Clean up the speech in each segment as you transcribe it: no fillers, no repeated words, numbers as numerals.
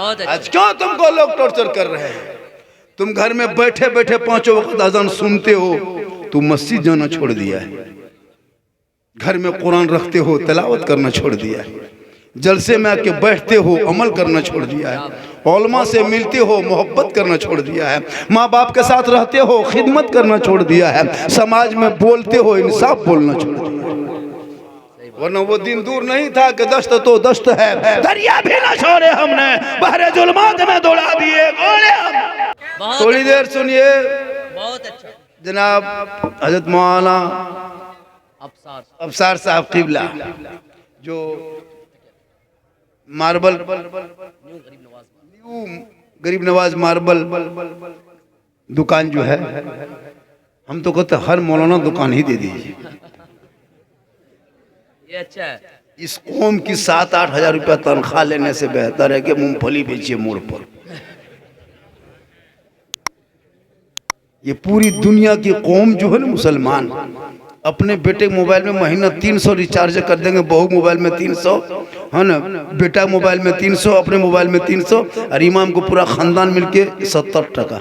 आज क्यों तुमको लोग टॉर्चर कर रहे हैं? तुम घर में बैठे बैठे पांचों वक्त अजान सुनते हो, तुम मस्जिद जाना छोड़ दिया है। घर में कुरान रखते हो, तिलावत करना छोड़ दिया है। जलसे में आके बैठते हो, अमल करना छोड़ दिया है। उलमा से मिलते हो, मोहब्बत करना छोड़ दिया है। माँ बाप के साथ रहते हो, खिदमत करना छोड़ दिया है। समाज में बोलते हो, इंसाफ बोलना छोड़ दिया है। वरना वो दिन दूर नहीं था कि दस्त तो दस्त है, दरिया भी ना छोड़े हमने, बहरे जुल्मात में दौड़ा दिए गोले हम। थोड़ी देर सुनिए। बहुत अच्छा जनाब हजरत मौलाना अफसार साहब किबला, जो मार्बल न्यू गरीब नवाज मार्बल दुकान जो है, हम तो कहते हर मौलाना दुकान ही दे दीजिए। ये अच्छा है। इस कौम की 7-8 हजार रुपया तनख्वाह लेने से बेहतर है कि मूंगफली बेचिए मोड़ पर। ये पूरी दुनिया की कौम जो है ना, मुसलमान अपने बेटे मोबाइल में महीना 300 रिचार्ज कर देंगे। बहू मोबाइल में 300 है ना, बेटा मोबाइल में 300, अपने मोबाइल में 300, और इमाम को पूरा खानदान मिलके 70 टका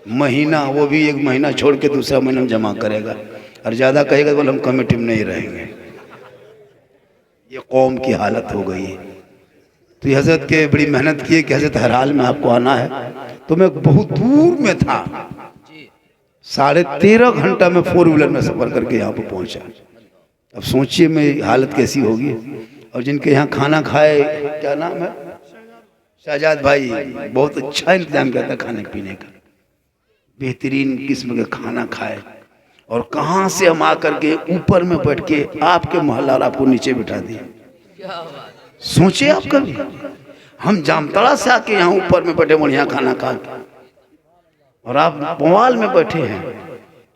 महीना। वो भी एक महीना छोड़ के दूसरा महीना जमा करेगा, और ज़्यादा कहेगा बोले हम कमेटी में नहीं रहेंगे। ये कौम की हालत हो गई है। तो ये हजरत के बड़ी मेहनत की है कि हजरत हर हाल में आपको आना है। तो मैं बहुत दूर में था, 13.5 घंटा में 4 व्हीलर में सफर करके यहाँ पर पहुँचा। अब सोचिए मेरी हालत कैसी होगी। और जिनके यहाँ खाना खाए, क्या नाम है, शाहजाद भाई, बहुत अच्छा इंतजाम किया था खाने पीने का, बेहतरीन किस्म का खाना खाए। और कहाँ से हम आकर के ऊपर में बैठ के आपके मोहल्ला और आपको नीचे बिठा दिए। सोचिए आप कभी, हम जामताड़ा से आके यहाँ ऊपर में बैठे बढ़िया खाना खा के, और आप पवाल में बैठे हैं।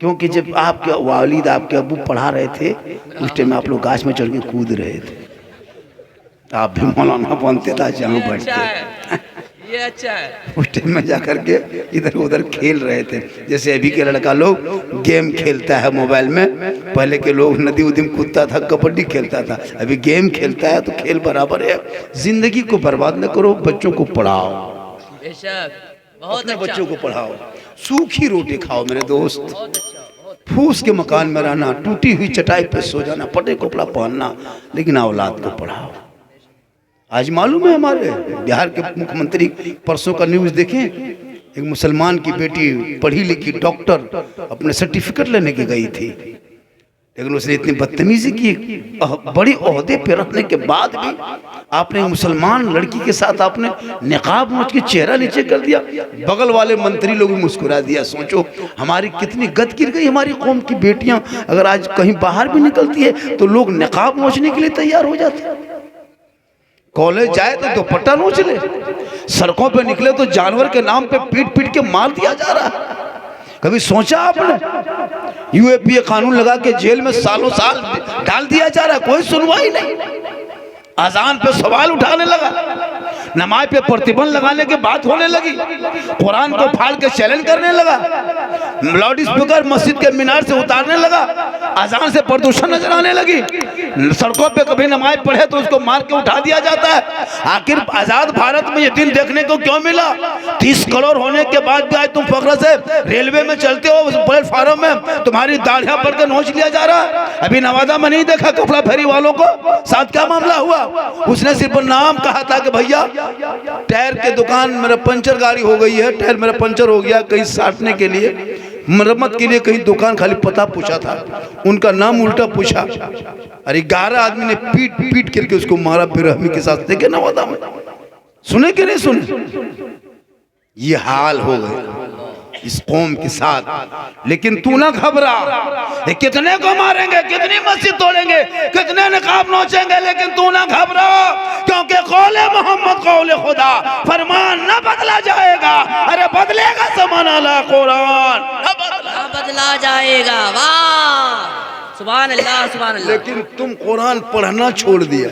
क्योंकि जब आपके वालिद आपके अब्बू पढ़ा रहे थे, उस टाइम आप लोग गाछ में चढ़ के कूद रहे थे। आप भी मौलाना बनते था जहाँ बैठते। ये अच्छा है। उस टाइम में जाकर के इधर उधर खेल रहे थे। जैसे अभी के लड़का लोग गेम खेलता है मोबाइल में, पहले के लोग नदी उदी में कूदता था, कबड्डी खेलता था, अभी गेम खेलता है। तो खेल बराबर है। जिंदगी को बर्बाद न करो, बच्चों को पढ़ाओ, बहुत अपने बच्चों को पढ़ाओ। सूखी रोटी खाओ मेरे दोस्त, फूस के मकान में रहना, टूटी हुई चटाई पे सो जाना, फटे कपड़ा पहनना, लेकिन औलाद को पढ़ाओ। आज मालूम है हमारे बिहार के मुख्यमंत्री परसों का न्यूज़ देखें, एक मुसलमान की बेटी पढ़ी लिखी डॉक्टर अपने सर्टिफिकेट लेने की गई थी, लेकिन उसने इतनी बदतमीजी की, बड़ी ओहदे पे रखने के बाद भी आपने मुसलमान लड़की के साथ आपने निकाब मोच के चेहरा नीचे कर दिया। बगल वाले मंत्री लोग भी मुस्कुरा दिया। सोचो हमारी कितनी गद गिर गई। हमारी कौम की बेटियां अगर आज कहीं बाहर भी निकलती है तो लोग निकाब मोचने के लिए तैयार हो जाते हैं। कॉलेज जाए तो दुपट्टा नोच ले, सड़कों पे निकले तो जानवर के नाम पे पीट पीट के मार दिया जा रहा है। कभी सोचा आपने? यूएपीए कानून लगा के जेल में सालों साल डाल दिया जा रहा है, कोई सुनवाई नहीं। अजान पे सवाल उठाने लगा, नमाज पे प्रतिबंध लगाने की बात होने लगी, कुरान को फाड़ के चैलेंज करने लगा, लाउड स्पीकर मस्जिद के मीनार से उतारने लगा, अजान से प्रदूषण नजर आने लगी। सड़कों पे कभी नमाज पढ़े तो उसको मार के उठा दिया जाता है। आखिर आजाद भारत में ये दिन देखने को क्यों मिला? 30 करोड़ होने के बाद भी आज तुम फख्र से रेलवे में चलते हो, प्लेटफार्म में तुम्हारी दाढ़ियां पड़ के नोच लिया जा रहा है। अभी नवादा में नहीं देखा कपड़ा फेरी वालों को साथ क्या मामला हुआ? उसने सिर्फ नाम कहा था कि भैया टायर के दुकान, मेरा पंचर गाड़ी हो गई है, टायर मेरा पंचर हो गया, कहीं साटने के लिए, मरम्मत के लिए कहीं दुकान, खाली पता पूछा था, उनका नाम उल्टा पूछा। अरे 11 आदमी ने पीट पीट करके उसको मारा बेरहमी के साथ। देखे नवादा में, सुने कि नहीं सुने? ये हाल हो गए इस कौम के साथ। लेकिन तू ना घबरा, कितने को मारेंगे, कितनी मस्जिद तोड़ेंगे, कितने नकाब नोचेंगे, लेकिन तू ना घबरा, क्योंकि कौले मोहम्मद कौले खुदा, फरमान न बदला जाएगा। अरे बदलेगा ज़माना ला कुरान न बदला जाएगा। वाह, सुभान अल्लाह, सुभान अल्लाह। लेकिन तुम कुरान पढ़ना छोड़ दिया।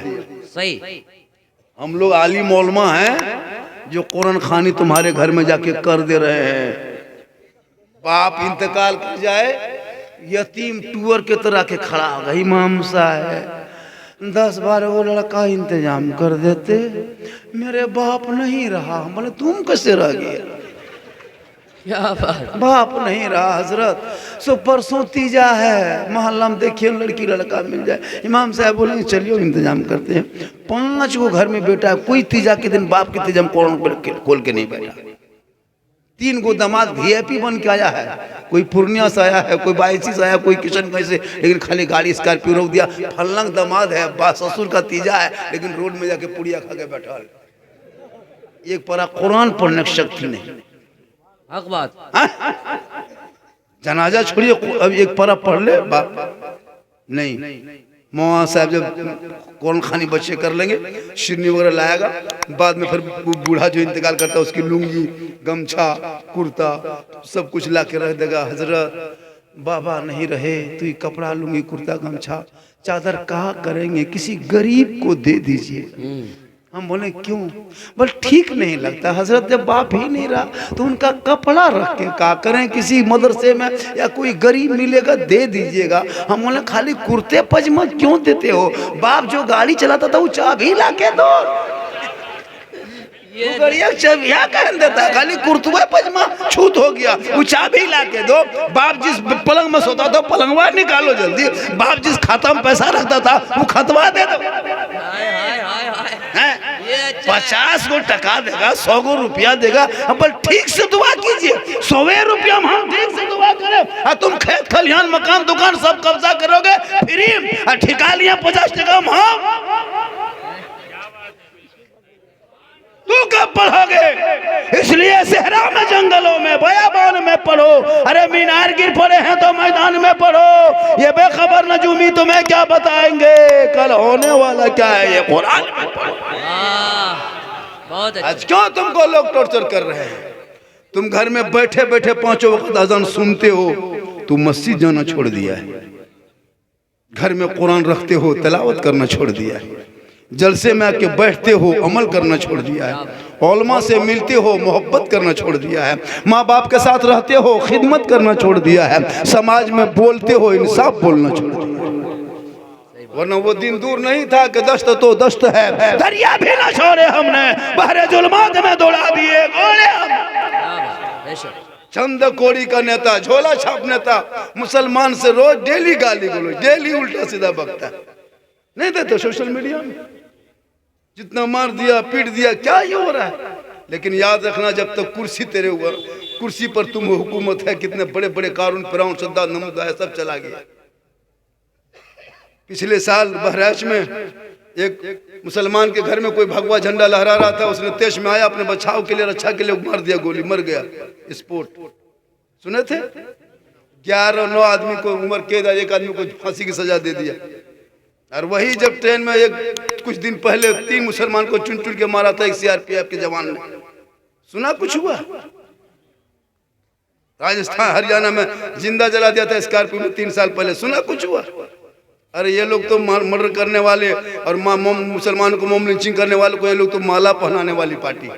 सही। हम लोग आलिम उलमा हैं जो कुरान खानी तुम्हारे घर में जाके कर दे रहे हैं। बाप इंतकाल कर जाए, यतीम टूअर के तरह के खड़ा होगा, इमाम साहब 10-12 वो लड़का इंतजाम कर देते, मेरे बाप नहीं रहा। बोले तुम कैसे रह गए? क्या बात। बाप नहीं रहा हजरत। सो परसों तीजा है, मोहल्ला में देखिए लड़की लड़का मिल जाए। इमाम साहब बोलेंगे चलिए इंतजाम करते हैं। 5 गो घर में बेटा है, कोई तीजा के दिन बाप के तीजा खोल के नहीं बैठा। 3 गो दामाद VIP बन के आया है, कोई पूर्णिया से आया है, कोई बायसी से आया, कोई किशनगंज से, लेकिन खाली गाड़ी स्कॉर्पियो रोक दिया। फलंग दामाद है, ससुर का तीजा है, लेकिन रोड में जाके पुड़िया खा के बैठा। एक परा कुरान पढ़ने की शक्ति नहीं। हक बात। जनाजा छोड़िए, अब एक परा पढ़ ले बाप नहीं। मौलाना साहब जब कौन खानी बच्चे कर लेंगे, शिरनी वगैरह लाएगा, बाद में फिर बूढ़ा जो इंतकाल करता है उसकी लुंगी गमछा कुर्ता सब कुछ ला के रख देगा। हजरत बाबा नहीं रहे तो ये कपड़ा लुंगी कुर्ता गमछा चादर कहा करेंगे, किसी गरीब को दे दीजिए। हम बोले क्यों? बोल ठीक नहीं लगता हजरत, जब बाप ही नहीं रहा तो उनका कपड़ा रख के क्या करें, किसी मदरसे में या कोई गरीब मिलेगा दे दीजिएगा। हम बोले खाली कुर्ते पजामा क्यों देते हो? बाप जो गाड़ी चलाता था वो चाबी ला के दो, चाबिया कहन देता है, खाली कुर्तवा पजामा छूत हो गया वो चाबी ला के दो। बाप जिस पलंग में सोता था पलंगवा निकालो जल्दी, बाप जिस खाता में पैसा रखता था वो खतवा दे दो। 50 गो टका देगा, 100 गो रुपया देगा, पर ठीक से दुआ कीजिए। 100 रुपया हम ठीक से दुआ करें, तुम खेत खलिहान मकान दुकान सब कब्जा करोगे फ्री, ठिका लिया 50 टका हम तू कब पढ़ोगे? इसलिए सहरा में जंगलों में बयाबान में पढ़ो। अरे मीनार गिर पड़े हैं तो मैदान में पढ़ो। ये बेखबर नजूमी तुम्हें क्या बताएंगे, कल होने वाला क्या है ये कुरान में पढ़ो। बहुत अच्छा। आज क्यों तुमको लोग टॉर्चर कर रहे हैं? तुम घर में बैठे बैठे 5 वक्त अजान सुनते हो, तुम मस्जिद जाना छोड़ दिया है। घर में कुरान रखते हो, तिलावत करना छोड़ दिया है। जलसे में आके बैठते हो, अमल करना छोड़ दिया है। उलमा से मिलते हो, मोहब्बत करना छोड़ दिया है। माँ बाप के साथ रहते हो, खिदमत करना छोड़ दिया है। समाज में बोलते हो, इंसाफ बोलना छोड़ दिया है। वरना वो दिन दूर नहीं था कि दस्त तो दस्त है, दरिया भी ना छोड़े हमने, बहरे जुल्मात में दौड़ा दिए घोड़े हम। चंद कोड़ी का नेता, झोला छाप नेता, मुसलमान से रोज डेली गाली बोलो, डेली उल्टा सीधा बकता है। नहीं देते सोशल मीडिया में, जितना मार दिया पीट दिया, क्या ये हो रहा है? लेकिन याद रखना, जब तक कुर्सी तेरे ऊपर, कुर्सी पर तुम हुकूमत है, कितने बड़े बड़े कारून फिरौन सद्दाम नमूदा है, सब चला गया। पिछले साल बहराइच में एक मुसलमान के घर में कोई भगवा झंडा लहरा रहा था, उसने तेज में आया, अपने बचाव के लिए रक्षा के लिए मार दिया गोली, मर गया। स्पोर्ट सुने थे? 11-9 आदमी को उम्र कैद, एक आदमी को फांसी की सजा दे दिया। और वही जब ट्रेन में कुछ दिन पहले 3 मुसलमान को चुन चुन के मारा था एक CRPF के जवान ने, सुना कुछ हुआ? राजस्थान हरियाणा में जिंदा जला दिया था स्कॉर्पियो में 3 साल पहले, सुना कुछ हुआ? अरे ये लोग तो मर्डर करने वाले और मुसलमानों को मोम लिंचिंग करने वाले को, ये लोग तो माला पहनाने वाली पार्टी।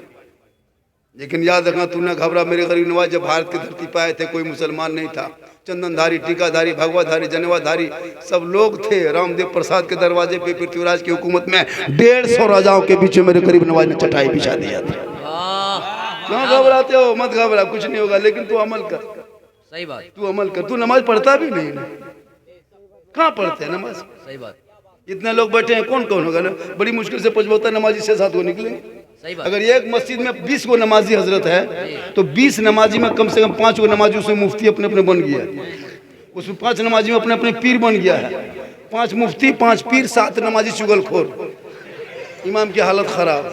लेकिन याद रखना, तू न घबरा मेरे गरीब नवाज, जब भारत की धरती पर आए थे कोई मुसलमान नहीं था। चंदनधारी, टीकाधारी, भगवाधारी, जनेवाधारी सब लोग थे। रामदेव प्रसाद के दरवाजे पे पृथ्वीराज की हुकूमत में 150 राजाओं के बीच में मेरे गरीब नवाज ने चटाई बिछा दिया था। क्यों घबराते हो? मत घबरा, कुछ नहीं होगा, लेकिन तू अमल कर। सही बात। तू अमल कर। तू नमाज पढ़ता भी नहीं, कहाँ पढ़ते हैं नमाज? सही बात। इतने लोग बैठे हैं, कौन कौन होगा ना? बड़ी मुश्किल से 75 नमाजी 6-7 को निकलेंगे। अगर एक मस्जिद में 20 गो नमाजी हजरत है तो 20 नमाजी में कम से कम 5 गो नमाजी उसमें मुफ्ती अपने अपने बन गया है। उसमें 5 नमाजी में अपने अपने पीर बन गया है। 5 मुफ्ती, 5 पीर, 7 नमाजी चुगलखोर। इमाम की हालत खराब,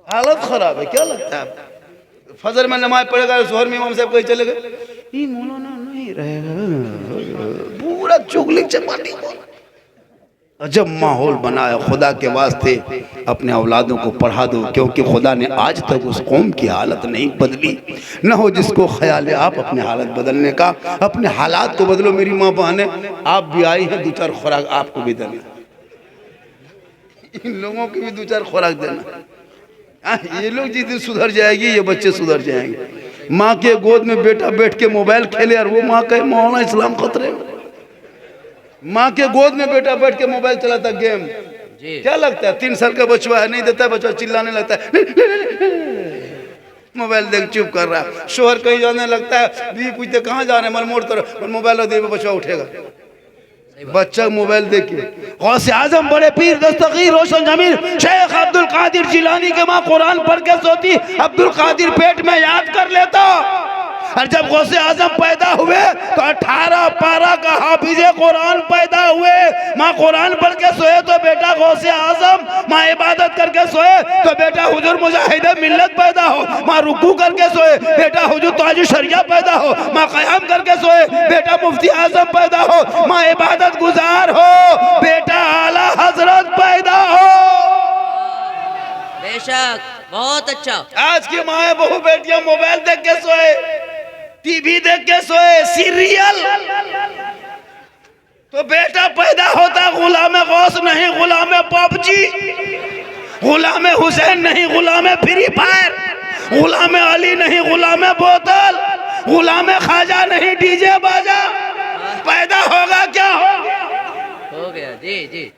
हालत खराब है। क्या लगता है फजर में नमाज पढ़ेगा, जोहर में इमाम साहब कहीं चले गए, ये मौलाना नहीं रहेगा, पूरा चुगली चपाटी। अजब माहौल बनाया। खुदा के वास्ते अपने औलादों को पढ़ा दो, क्योंकि खुदा ने आज तक उस कौम की हालत नहीं बदली। न हो जिसको ख्याल है आप अपने हालत बदलने का, अपने हालात को बदलो। मेरी माँ बहनें, आप भी आई हैं, 2-4 खुराक आपको भी देना, इन लोगों की भी 2-4 खुराक देना। ये लोग जिस दिन सुधर जाएगी, ये बच्चे सुधर जाएंगे। माँ के गोद में बेटा बैठ के मोबाइल खेले और वो माँ कहे मौलाना इस्लाम खतरे में। माँ के गोद में बेटा बैठ के मोबाइल चलाता गेम। जी क्या लगता है 3 साल का बचवा है, नहीं देता है बच्चा, चिल्लाने लगता है, मोबाइल देख चुप कर रहा है। शोहर कहीं जाने लगता है, बीवी पूछते कहाँ जा रहे हैं, मोड़ तो मोबाइल दे, बच्चा उठेगा। बच्चा मोबाइल देखे। गौसे आजम बड़े पीर दस्तगीर रोशन जमीर शेख अब्दुल कादिर जिलानी के माँ कुरान पढ़ के सोती, अब्दुल कादिर पेट में याद कर लेता। और जब गौसे आजम पैदा हुए तो 18 पारा का हाफिजे कुरान पैदा हुए। माँ कुरान पढ़ के सोए तो बेटा गौसे आजम, माँ इबादत करके सोए तो बेटा हुजूर मुजाहिद मिल्लत पैदा हो। माँ रुकू करके सोए बेटा हुजूर ताज शरिया पैदा हो। माँ क़याम करके सोए बेटा मुफ्ती आजम पैदा हो। माँ इबादत गुजार हो बेटा आला हजरत पैदा हो। बेशक, बहुत अच्छा। आज की माँ बहु बेटियां मोबाइल देख के सोए, टीवी देख के सोए, सीरियल, तो बेटा पैदा होता गुलाम गौस नहीं, गुलाम पबजी, गुलाम हुसैन नहीं, गुलाम फ्री फायर, गुलाम अली नहीं, गुलाम बोतल, गुलाम ख्वाजा नहीं, डीजे बाजा। पैदा होगा क्या हो गया। जी जी,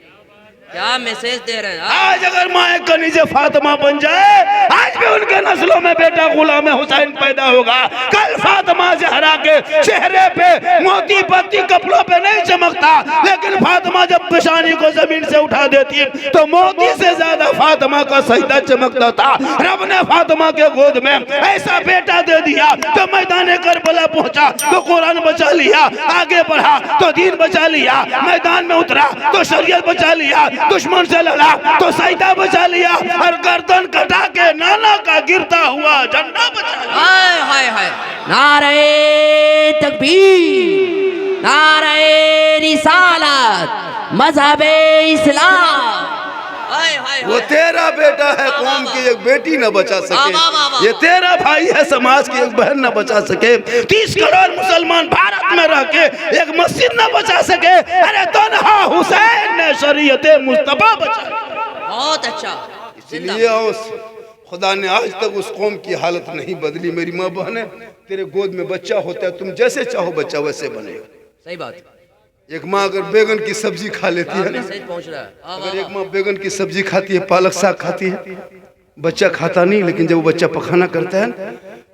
क्या मैसेज दे रहे हैं? आज अगर माए कनीज़े फातिमा बन जाए, आज भी उनके नस्लों में बेटा गुलाम हुसैन पैदा होगा। कल फातिमा ज़हरा के चेहरे पे मोती पत्ती कपड़ों पे नहीं चमकता, लेकिन फातिमा जब पेशानी को जमीन से उठा देती तो मोती से ज्यादा फातिमा का सजदा चमकता था। रब ने फातिमा के गोद में ऐसा बेटा दे दिया तो मैदान करबला पहुंचा तो कुरान बचा लिया, आगे बढ़ा तो दीन बचा लिया, मैदान में उतरा तो शरीयत बचा लिया, दुश्मन से लड़ा तो सजदा बचा लिया, और गर्दन कटा के नाना का गिरता हुआ झंडा बचा लिया। हाय हाय हाय, नारे तकबीर, नारे रिसालत, मजहबे इस्लाम। हाय हाय, वो तेरा बेटा है, कौम की एक बेटी न बचा सके। ये तेरा भाई है, समाज की एक बहन न बचा सके। 30 करोड़ मुसलमान भारत में रह के एक मस्जिद न बचा सके। अरे तन्हा हुसैन ने शरीयत मुस्तफा बचा। बहुत अच्छा। इसलिए खुदा ने आज तक उस कौम की हालत नहीं बदली। मेरी माँ बहने, तेरे गोद में बच्चा होता है, तुम जैसे चाहो बच्चा वैसे बनेगा। सही बात। एक माँ अगर बैगन की सब्जी खा लेती है ना, मैसेज पहुंच रहा है। अगर एक माँ बैगन की सब्जी खाती है, पालक साग खाती है, बच्चा खाता नहीं, लेकिन जब वो बच्चा पखाना करता है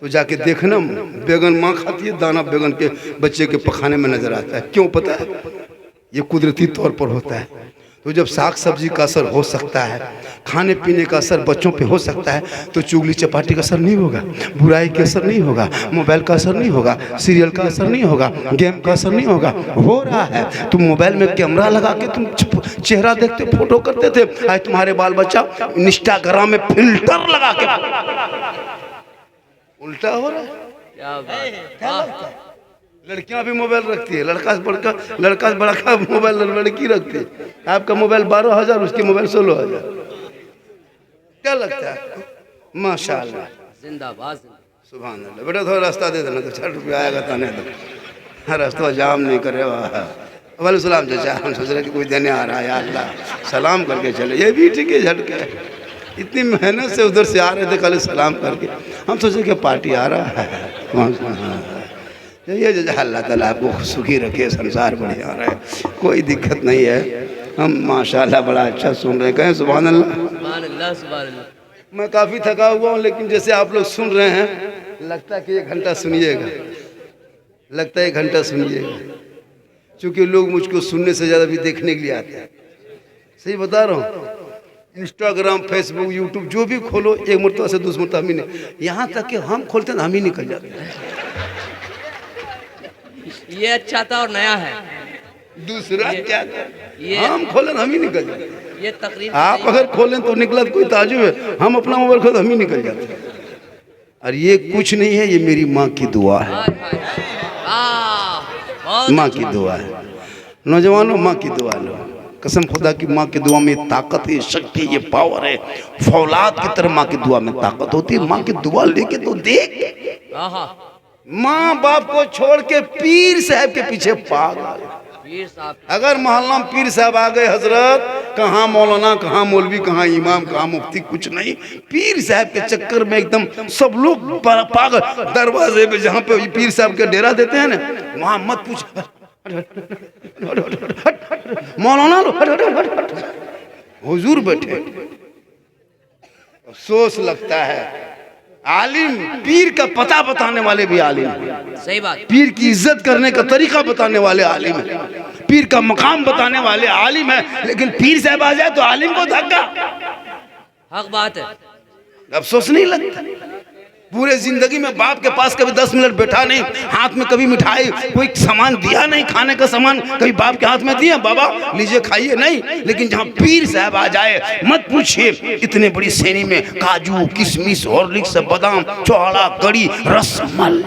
तो जाके देखना, बैगन माँ खाती है, दाना बैगन के बच्चे के पखाने में नजर आता है। क्यों पता है? ये कुदरती तौर पर होता है। तो जब साग सब्जी का असर हो सकता है, खाने पीने का असर बच्चों पे हो सकता है, तो चुगली चपाटी का असर नहीं होगा, बुराई का असर नहीं होगा, मोबाइल का असर नहीं होगा, सीरियल का असर नहीं होगा, गेम का असर नहीं होगा। हो रहा है। तुम मोबाइल में कैमरा लगा के तुम चेहरा देखते, फोटो करते थे, आज तुम्हारे बाल बच्चा इंस्टाग्राम में फिल्टर लगा के उल्टा हो रहा है। क्या बात है। लड़कियां भी मोबाइल रखती है, लड़का से बड़ा मोबाइल लड़की रखती है। आपका मोबाइल 12,000, उसकी मोबाइल 16,000। क्या लगता है? माशाल्लाह, जिंदाबाद। सुभान अल्लाह। बेटा थोड़ा रास्ता दे देना, तो 6 रुपया आएगा ताने तो रास्ता जाम नहीं करे। वाले सलाम चाचा, हम सोच रहे कि कोई देने आ रहा है, या अल्लाह सलाम करके चले। ये भी ठीक है, झटके इतनी मेहनत से उधर से आ रहे थे, कल सलाम करके हम सोचे कि पार्टी आ रहा है। ये अल्लाह ताला आपको सुखी रखे, संसार बढ़िया रहे, कोई दिक्कत नहीं है। हम माशाल्लाह बड़ा अच्छा सुन रहे हैं, कहें सुभान अल्लाह। सुभान अल्लाह, सुभान अल्लाह। मैं काफ़ी थका हुआ हूँ, लेकिन जैसे आप लोग सुन रहे हैं, लगता है कि 1 घंटा सुनिएगा, लगता है 1 घंटा सुनिएगा, क्योंकि लोग मुझको सुनने से ज़्यादा भी देखने के लिए आते हैं। सही बता रहा हूँ। इंस्टाग्राम, फेसबुक, यूट्यूब जो भी खोलो, एक मरतबा से दूसरी मरतबा हम ही नहीं, यहाँ तक कि हम खोलते हैं हम ही निकल जाते हैं। ये अच्छा था और नया है। दूसरा क्या था? हम खोलें हम ही निकल जाते हैं। ये तकरीर आप अगर खोलें तो निकला तो कोई ताजुब है, हम अपना मोबाइल खोलें हम ही निकल जाते हैं। और ये कुछ नहीं है, ये मेरी माँ की दुआ है। माँ की दुआ है। नौजवानों, माँ की दुआ लो, कसम खुदा की माँ की दुआ में ताकत है, शक्ति, ये पावर है। फौलाद की तरह माँ की दुआ में ताकत होती है। माँ की दुआ लेके तो देख, माँ बाप को छोड़ के पीर साहब के पीछे पागल। पीर साहब, अगर मोहल्ला में पीर साहब आ गए हजरत, कहाँ मौलाना, कहाँ मौलवी, कहाँ इमाम, कहाँ मुफ्ती, कुछ नहीं। पीर साहब के चक्कर में एकदम सब लोग पागल। दरवाजे पे जहाँ पे पीर साहब के डेरा देते हैं ना, वहाँ मत पूछ, मौलाना लो, हट हट हट हट। हुजूर बैठे। अफसोस लगता है, आलिम पीर का पता बताने वाले भी आलिम हैं, सही बात। पीर की इज्जत करने का तरीका बताने वाले आलिम हैं, पीर का मकाम बताने वाले आलिम हैं, लेकिन पीर साहब आ जाए तो आलिम को धक्का। हक बात है। अफसोस नहीं लगता? पूरे जिंदगी में बाप के पास कभी 10 मिनट बैठा नहीं, हाथ में कभी मिठाई कोई सामान दिया नहीं, खाने का सामान कभी बाप के हाथ में दिया, बाबा लीजिए खाइए, नहीं। लेकिन जहां पीर साहब आ जाए, मत पूछिए, इतने बड़ी श्रेणी में काजू, किशमिश, हॉर्लिक्स, बादाम, चौड़ा, कड़ी, रसमल।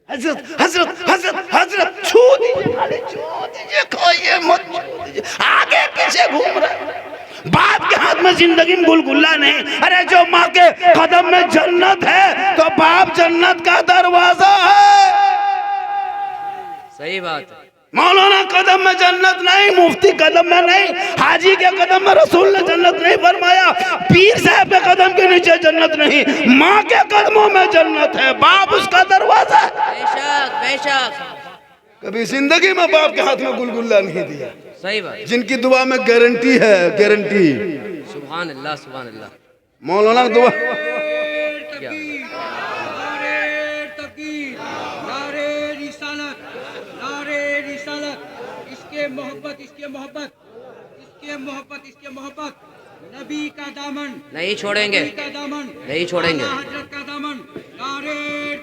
हजरत हजरत हजरत हजरत छू दीजिए, खाली छू दीजिए, खाइए मत छू दीजिए, आगे पीछे घूम रहे। बाप के हाथ में जिंदगी में गुलगुल्ला नहीं। अरे जो माँ के कदम में जन्नत है, तो बाप जन्नत का दरवाजा है। सही बात है। मौलाना कदम में जन्नत नहीं, मुफ्ती कदम में नहीं, हाजी के कदम में रसूल ने जन्नत नहीं फरमाया, पीर साहब के कदम के नीचे जन्नत नहीं, माँ के कदमों में जन्नत है, बाप उसका दरवाजा है। बेशक बेशक। कभी जिंदगी में बाप के हाथ में गुलगुल्ला नहीं दिया। सही बात। जिनकी दुआ में गारंटी है, गारंटी। सुभान अल्लाह सुभान अल्लाह। मौलाना की दुआ। क्या? इसके मोहब्बत, इसके मोहब्बत, इसके मोहब्बत, इसके मोहब्बत, नबी का दामन नहीं छोड़ेंगे, नबी का दामन नहीं छोड़ेंगे। हजरत का दामन, नारे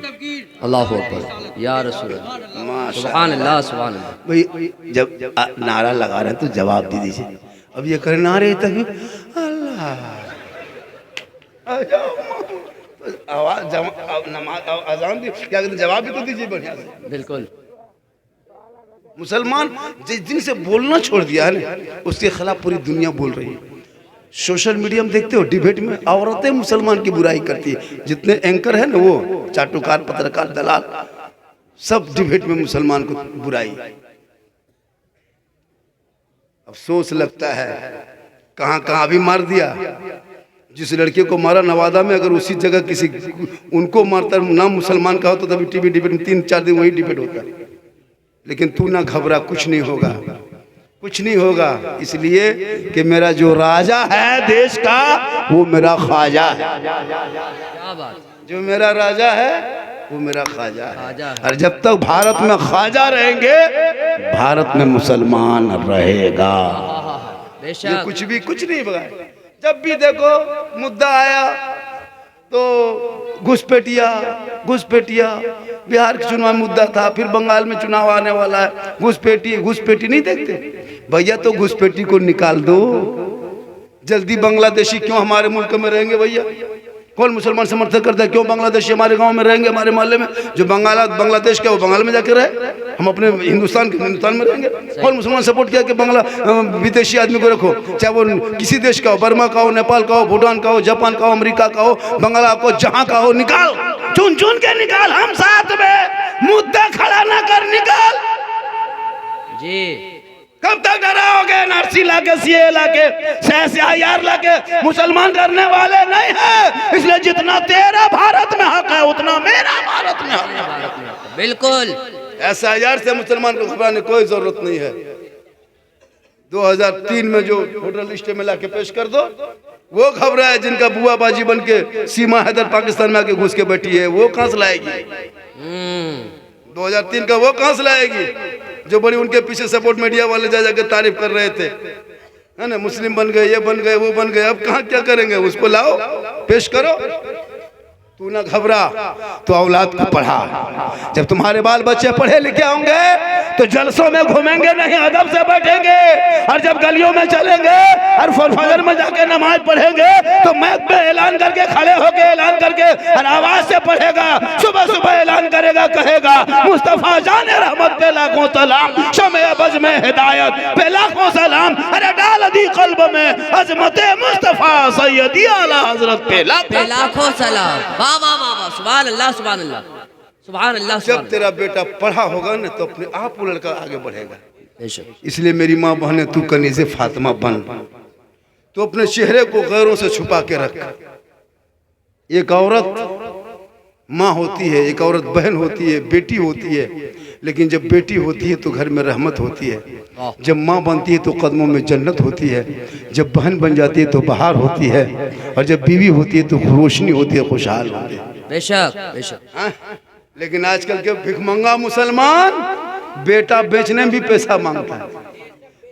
तकबीर, अल्लाहु अकबर, या रसूल अल्लाह, सुभान अल्लाह सुभान अल्लाह। भाई जब नारा लगा रहे हैं तो जवाब दे दीजिए। अब ये करें नारे तकबीर, अल्लाह आवाज नमाज अजान भी क्या कहते, जवाब भी तो दीजिए बढ़िया से। बिल्कुल। मुसलमान जिस दिन से बोलना छोड़ दिया है ना, उसके खिलाफ पूरी दुनिया बोल रही है। सोशल मीडिया में देखते हो, डिबेट में औरतें मुसलमान की बुराई करती है। जितने एंकर है ना, वो चाटुकार, पत्रकार, दलाल, सब डिबेट में मुसलमान को बुराई। अफसोस लगता है, कहां कहां भी मार दिया। जिस लड़के को मारा नवादा में, अगर उसी जगह किसी उनको मारता नाम मुसलमान का हो तो तभी टीवी डिबेट में 3-4 दिन वही डिबेट होता। लेकिन तू ना घबरा, कुछ नहीं होगा, कुछ नहीं होगा, इसलिए कि मेरा जो राजा है देश का, वो मेरा ख्वाजा है। क्या बात। जो मेरा राजा है वो मेरा ख्वाजा ख्वाजा है। है। और जब तक भारत में ख्वाजा रहेंगे, भारत में मुसलमान रहेगा। ये बेशक। कुछ नहीं बगाए। जब भी देखो मुद्दा आया तो घुसपैठिया घुसपैठिया। बिहार के चुनाव मुद्दा था, फिर बंगाल में चुनाव आने वाला है, घुसपैठी नहीं देखते भैया, तो घुसपैठी को निकाल दो। जल्दी बांग्लादेशी क्यों हमारे मुल्क में रहेंगे भैया? कौन मुसलमान समर्थन करता है? क्यों बांग्लादेशी हमारे गांव में रहेंगे, हमारे मोहल्ले में? जो बांग्लादेश का वो बंगाल में जाके रहे, हम अपने हिंदुस्तान में रहेंगे। कौन मुसलमान सपोर्ट किया कि बांग्ला विदेशी आदमी को रखो, चाहे वो किसी देश का हो, बर्मा का हो, नेपाल का हो, भूटान का हो, जापान का हो, अमेरिका का हो, बंगला को, जहां का हो, निकाल, चुन चुन के निकाल। हम साथ में, मुद्दा खड़ा ना कर, निकाल। जी। कब तक डराओगे? एनआरसी लाके, सीए लाके, सीआईआर लाके मुसलमान करने वाले नहीं है। इसलिए जितना तेरा भारत में हक है, उतना मेरा भारत में हक है। भारत में होता है। बिल्कुल। एसआईआर से मुसलमान को घबराने कोई जरूरत नहीं है। 2003 में जो वोटर लिस्ट में लाके पेश कर दो, वो घबराए। जिनका बुआ बाजी बन के सीमा हैदर पाकिस्तान में आके घुस के बैठी है, वो कहां से लाएगी? 2003 का वो कहां से लाएगी? जो बड़ी उनके पीछे सपोर्ट मीडिया वाले जा जाके तारीफ कर रहे थे, है ना, मुस्लिम बन गए, ये बन गए, वो बन गए। अब कहां क्या करेंगे? उसको लाओ, पेश करो। तू ना घबरा, तो औलाद को पढ़ा। जब तुम्हारे बाल बच्चे पढ़े लिखे होंगे तो जलसों में घूमेंगे नहीं, अदब से बैठेंगे। और जब गलियों में चलेंगे और फजर में जाके नमाज पढ़ेंगे तो मैक पे ऐलान करके, खड़े होके ऐलान करके और आवाज से पढ़ेगा। सुबह सुबह ऐलान करेगा, कहेगा मुस्तफा जाने रहमत पे लाखों सलाम, शमे बज में हिदायत पे लाखों सलाम। अरे डाल दी कल्ब में अजमत मुस्तफा सैयदी आला हजरत पे लाखों सलाम। वाह वाह वाह वाह, सुभान अल्लाह सुभान अल्लाह सुभान अल्लाह। जब तेरा बेटा पढ़ा होगा ना, तो अपने आप वो लड़का आगे बढ़ेगा। बेशक। इसलिए मेरी माँ बहने, तू कनीज़े फातिमा बन। तो अपने चेहरे को गैरों से छुपा के रख। एक औरत माँ होती है, एक औरत बहन होती है, बेटी होती है, लेकिन जब बेटी होती है तो घर में रहमत होती है, जब माँ बनती है तो कदमों में जन्नत होती है, जब बहन बन जाती है तो बहार होती है, और जब बीवी होती है तो रोशनी होती है, खुशहाल होती है। बेशक बेशक। हाँ? लेकिन आजकल के भिखमंगा मुसलमान बेटा बेचने में भी पैसा मांगता है,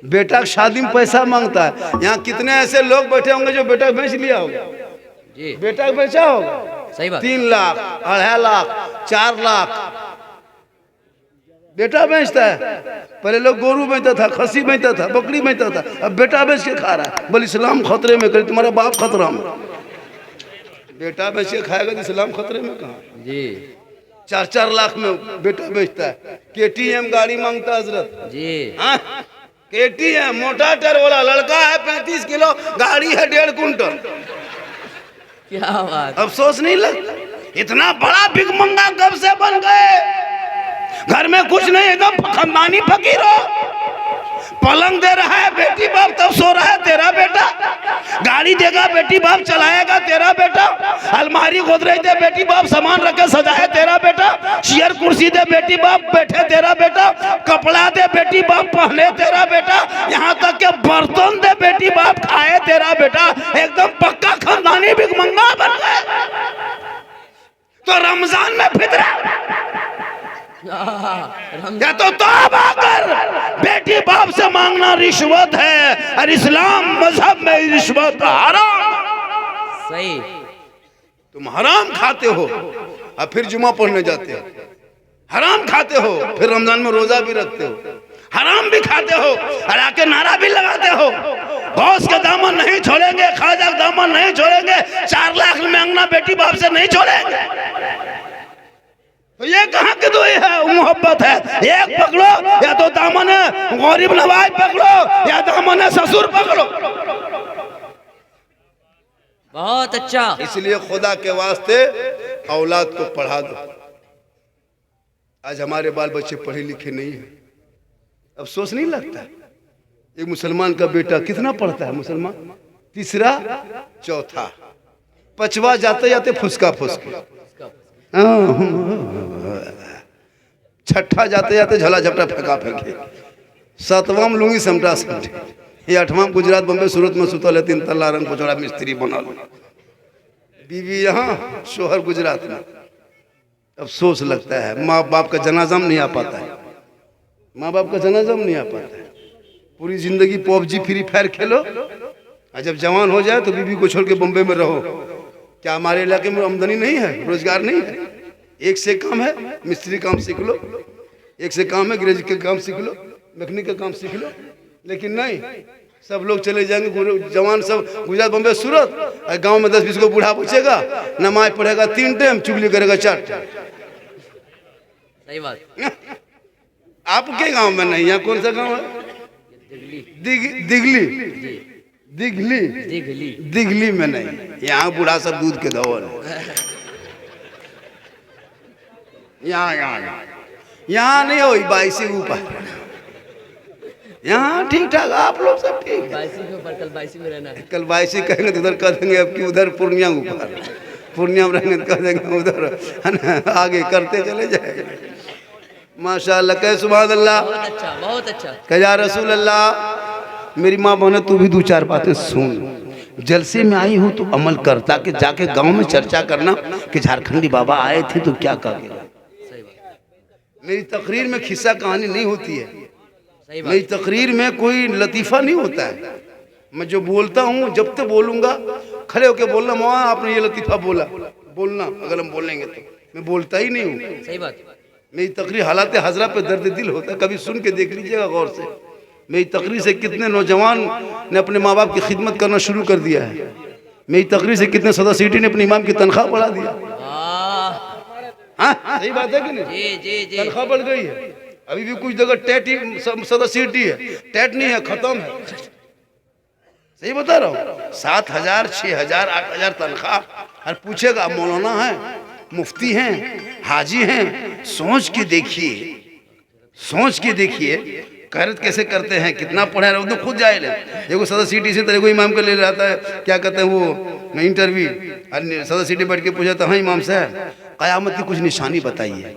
बेटा शादी में पैसा मांगता है। यहाँ कितने ऐसे लोग बैठे होंगे जो बेटा बेच लिया होगा, जी बेटा बेचा होगा, सही बात। 3 लाख 2.5 लाख 4 लाख बेटा बेचता है। पहले लोग गोरू बेचता था, खसी बेचता था, बकरी बेचता था, अब बेटा बेच के खा रहा है। बोल इस्लाम खतरे में, करे तुम्हारा बाप खतरा में। बेटा बेच के खाएगा तो इस्लाम खतरे में कहाँ? जी 4-4 लाख में बेटा बेचता है। KTM गाड़ी मांगता है हजरत जी। हाँ? KTM मोटा टर वाला लड़का है, 35 किलो, गाड़ी है 1.5 कुंटल। क्या बात। अफसोस नहीं लगता? इतना बड़ा भिखमंगा कब से बन गए? घर में कुछ नहीं, एकदम खानदानी फकीर हो। पलंग दे रहा है बेटी बाप तब सो रहा है तेरा बेटा, गाड़ी देगा बेटी बाप चलाएगा तेरा बेटा, अलमारी गोदरेज दे बेटी बाप सामान रख के सजाए तेरा बेटा, चेयर कुर्सी दे बेटी बाप बैठे तेरा बेटा, कपड़ा दे बेटी बाप पहने तेरा बेटा, यहाँ तक के बर्तन दे बेटी बाप खाए तेरा बेटा। एकदम पक्का खानदानी भिखमंगा बन गए। तो रमजान में फितरा या तो तौबा कर, बेटी बाप से मांगना रिश्वत है, और इस्लाम मजहब में रिश्वत हराम। सही। तुम हराम खाते हो और फिर जुमा पढ़ने जाते हो, हराम खाते हो फिर रमजान में रोजा भी रखते हो, हराम भी खाते हो और आके नारा भी लगाते हो, गौस के दामन नहीं छोड़ेंगे, ख्वाजा के दामन नहीं छोड़ेंगे, 4 लाख में अंगना बेटी बाप से नहीं छोड़ेंगे। तो ये कहाँ की दुई है, मोहब्बत है? एक पकड़ो, या तो दामन गरीब नवाज पकड़ो, या दामन ससुर पकड़ो। बहुत अच्छा। इसलिए खुदा के वास्ते औलाद को पढ़ा दो। आज हमारे बाल बच्चे पढ़े लिखे नहीं है, अफसोस नहीं लगता? एक मुसलमान का बेटा कितना पढ़ता है मुसलमान? 3रा 4था, 5वां जाते जाते फुसका फुसका, 6ठा जाते जाते झला झपटा फेंका फेंके, 7वां में लूंगी समटा समटे, ये 8वां गुजरात बम्बे सूरत में सुतल है, 3 तल्ला रंग पचौड़ा मिस्त्री बना लो, बीवी यहाँ शोहर गुजरात में। अफसोस लगता है, माँ बाप का जनाजा नहीं आ पाता है, माँ बाप का जनाजा नहीं आ पाता है। पूरी जिंदगी PUBG फ्री फायर खेलो, और जब जवान हो जाए तो बीवी को छोड़ के बम्बे में रहो। क्या हमारे इलाके में आमदनी नहीं है, रोजगार नहीं है? एक से काम है, मिस्त्री काम सीख लो, एक से काम है, ग्रेजुएट का काम सीख लो, मैकेनिक का काम सीख लो। लेकिन नहीं, सब लोग चले जाएंगे, जवान सब गुजरात बम्बे सूरत, और गांव में 10-20 को बूढ़ा पूछेगा, नमाज पढ़ेगा 3 टाइम, चुगली करेगा 4 टाइम। सही बात। आपके गांव में नहीं, यहाँ कौन सा गांव है? दिगली दिगली दिगली में नहीं, यहाँ बूढ़ा सब दूध के धवल है। यहाँ नहीं हो 22 के ऊपर, यहाँ ठीक ठाक, आप लोग सब ठीक है। 22 के ऊपर, कल 22 में रहना है। कल 22 कहेंगे तो उधर कह देंगे, अब की उधर पूर्णिया ऊपर, पूर्णिया में रहेंगे तो कह देंगे उधर, है ना, आगे करते चले जाएंगे। माशाअल्लाह, कह सुभान अल्लाह, बहुत अच्छा, बहुत अच्छा। कह या रसूल अल्लाह। मेरी माँ बहने तू भी 2-4 बातें सुन। जलसे में आई हूँ तो अमल कर, ताकि जाके गांव में चर्चा करना कि झारखंडी बाबा आए थे तो क्या कहा गया। सही बात। मेरी तकरीर में खिस्सा कहानी नहीं होती है, सही मेरी बात। तकरीर में कोई लतीफ़ा नहीं होता है। मैं जो बोलता हूँ जब तक बोलूँगा खड़े होकर बोलना, माँ आपने ये लतीफ़ा बोला, बोलना। अगर हम बोलेंगे तो मैं बोलता ही नहीं हूँ। सही बात। मेरी तकरीर हालात हजरा पे दर्द दिल होता है, कभी सुन के देख लीजिएगा गौर से। मेरी तकरीर से कितने नौजवान ने अपने माँ बाप की खिदमत करना शुरू कर दिया है। मेरी तकरीर से कितने सदा सिटी ने अपने इमाम की तनख्वाह बढ़ा दिया। हाँ, सही बात है कि नहीं? जी जी जी। तनख्वाह बढ़ गई है। अभी भी कुछ जगह टेट ही सदा सिटी है, टेट नहीं है, खत्म है। सही बता रहा हूँ। 7,000, 6,000, 8,000 तनख्वाह। और पूछेगा मौलाना है, मुफ्ती हैं, हाजी हैं, सोच के देखिए, सोच के देखिए खैरत कैसे करते हैं, कितना पढ़े रहे, तो खुद जाए ले। देखो सदा सिटी से तरह को इमाम को ले जाता है, क्या कहते हैं वो इंटरव्यू, सदा सिटी बैठ के पूछा था, हाँ इमाम साहब क़यामत की कुछ निशानी बताइए।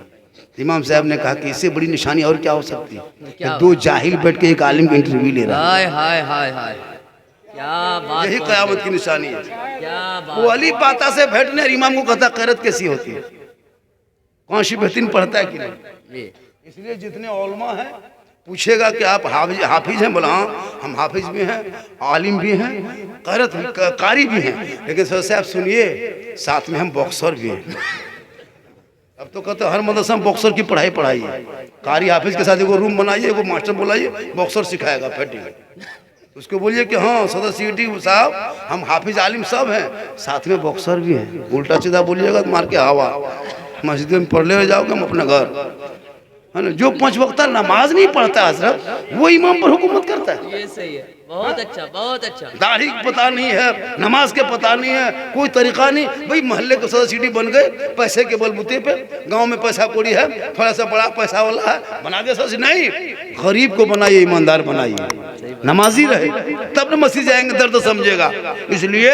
इमाम साहब ने कहा कि इससे बड़ी निशानी और क्या हो सकती है कि क्या दो जाहिल बैठ के एक आलिम का इंटरव्यू ले रहा हाय हाय हाय हाय, क्या है। बात यही बोल कयामत रहे की निशानी है। हैं। क्या वो बात। अली पाता से बैठने और इमाम को कहता खैरत कैसी होती है, कौन सी बेहतरीन पढ़ता है कि नहीं। जी इसलिए जितने उलमा हैं पूछेगा कि आप हाफिज हैं, बोला हाँ हम हाफिज भी हैं, आलिम भी हैं, कारी भी हैं, लेकिन सर साहब सुनिए साथ में हम बॉक्सर भी हैं। अब तो कहते हर मदरसा में बॉक्सर की पढ़ाई है। कारी हाफिज के साथ एगो रूम बनाइए, एगो मास्टर बुलाइए, बॉक्सर सिखाएगा फाइटिंग। उसको बोलिए कि हाँ सदर सीटी साहब हम हाफिज आलिम सब हैं, साथ में बॉक्सर भी हैं। उल्टा सीधा बोलिएगा तो मार के हवा, मस्जिद में पढ़ ले जाओगे हम अपने घर, है ना। जो 5 वक्त नमाज नहीं पढ़ता हजरत, वो इमाम पर हुकूमत करता है। ये सही है, बहुत अच्छा बहुत अच्छा। दाढ़ी पता नहीं है, नमाज के पता नहीं है, कोई तरीका नहीं। भाई मोहल्ले के सदर सिटी बन गए पैसे के बलबूते पे, गांव में पैसा कौड़ी है, थोड़ा सा बड़ा पैसा वाला है, बना दे सदस्य। नहीं, गरीब को बनाइए, ईमानदार बनाइए, नमाजी रहे, तब न मस्जिद जाएंगे दर्द समझेगा। इसलिए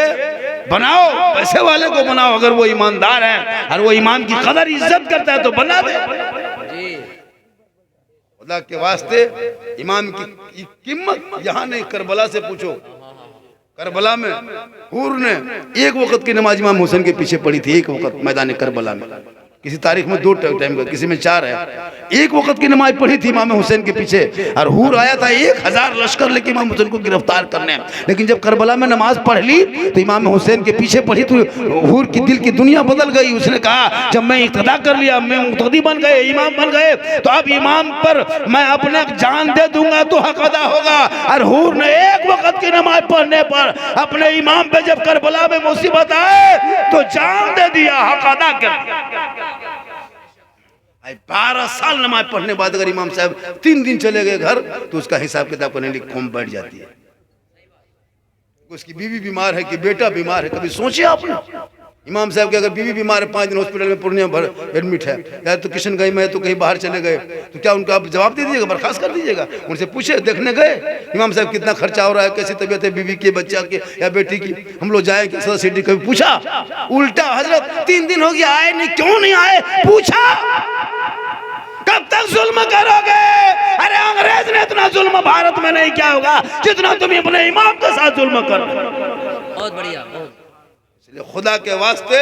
बनाओ, पैसे वाले को बनाओ, अगर वो ईमानदार है और वो इमाम की कदर इज्जत करता है तो बना दे। जी खुदा के वास्ते इमाम की कीमत यहाँ नहीं, करबला से पूछो। करबला में हूर ने एक वक्त की नमाज इमाम हुसैन के पीछे पड़ी थी, एक वक्त मैदान करबला में। किसी तारीख में 2 टाइम का, किसी में 4 है। एक वक्त की नमाज पढ़ी थी इमाम हुसैन के पीछे, और हूर आया था 1000 लश्कर लेके इमाम हुसैन को गिरफ्तार करने। लेकिन जब करबला में नमाज पढ़ ली तो इमाम हुसैन के पीछे पढ़ी तो हूर की दिल की दुनिया बदल गई। उसने कहा जब मैं इक्तदा कर लिया, मैं मुक्तदी बन गए, इमाम बन गए, तो अब इमाम पर मैं अपने जान दे दूंगा तो हक अदा होगा। और हूर ने एक वक्त की नमाज पढ़ने पर अपने इमाम पे जब करबला में मुसीबत आए तो जान दे दिया, हक अदा कर। 12 साल नमाज पढ़ने बाद अगर इमाम साहब 3 दिन चले गए घर तो उसका हिसाब किताब करने की कौम बैठ जाती है। उसकी बीवी बीमार है कि बेटा बीमार है, कभी सोचे आपने? इमाम साहब की अगर बीवी बीमार है, 5 दिन हॉस्पिटल में पूर्णिया भर एडमिट है, या तो किशनगंज में है तो कहीं बाहर चले गए, तो क्या उनका आप जवाब दे दीजिएगा, बर्खास्त कर दीजिएगा? उनसे पूछे, देखने गए इमाम साहब कितना खर्चा हो रहा है, कैसी तबीयत है बीवी की, बच्चा की या बेटी की, हम लोग जाए कि सदर सिटी, कभी पूछा? उल्टा हजरत 3 दिन हो गया आए नहीं, क्यों नहीं आए? पूछा कब तक जुल्म करोगे? अरे अंग्रेज ने इतना जुल्म भारत में नहीं किया होगा जितना तुम अपने इमाम के साथ जुल्म करो। बहुत बढ़िया, बहुत। इसलिए खुदा के वास्ते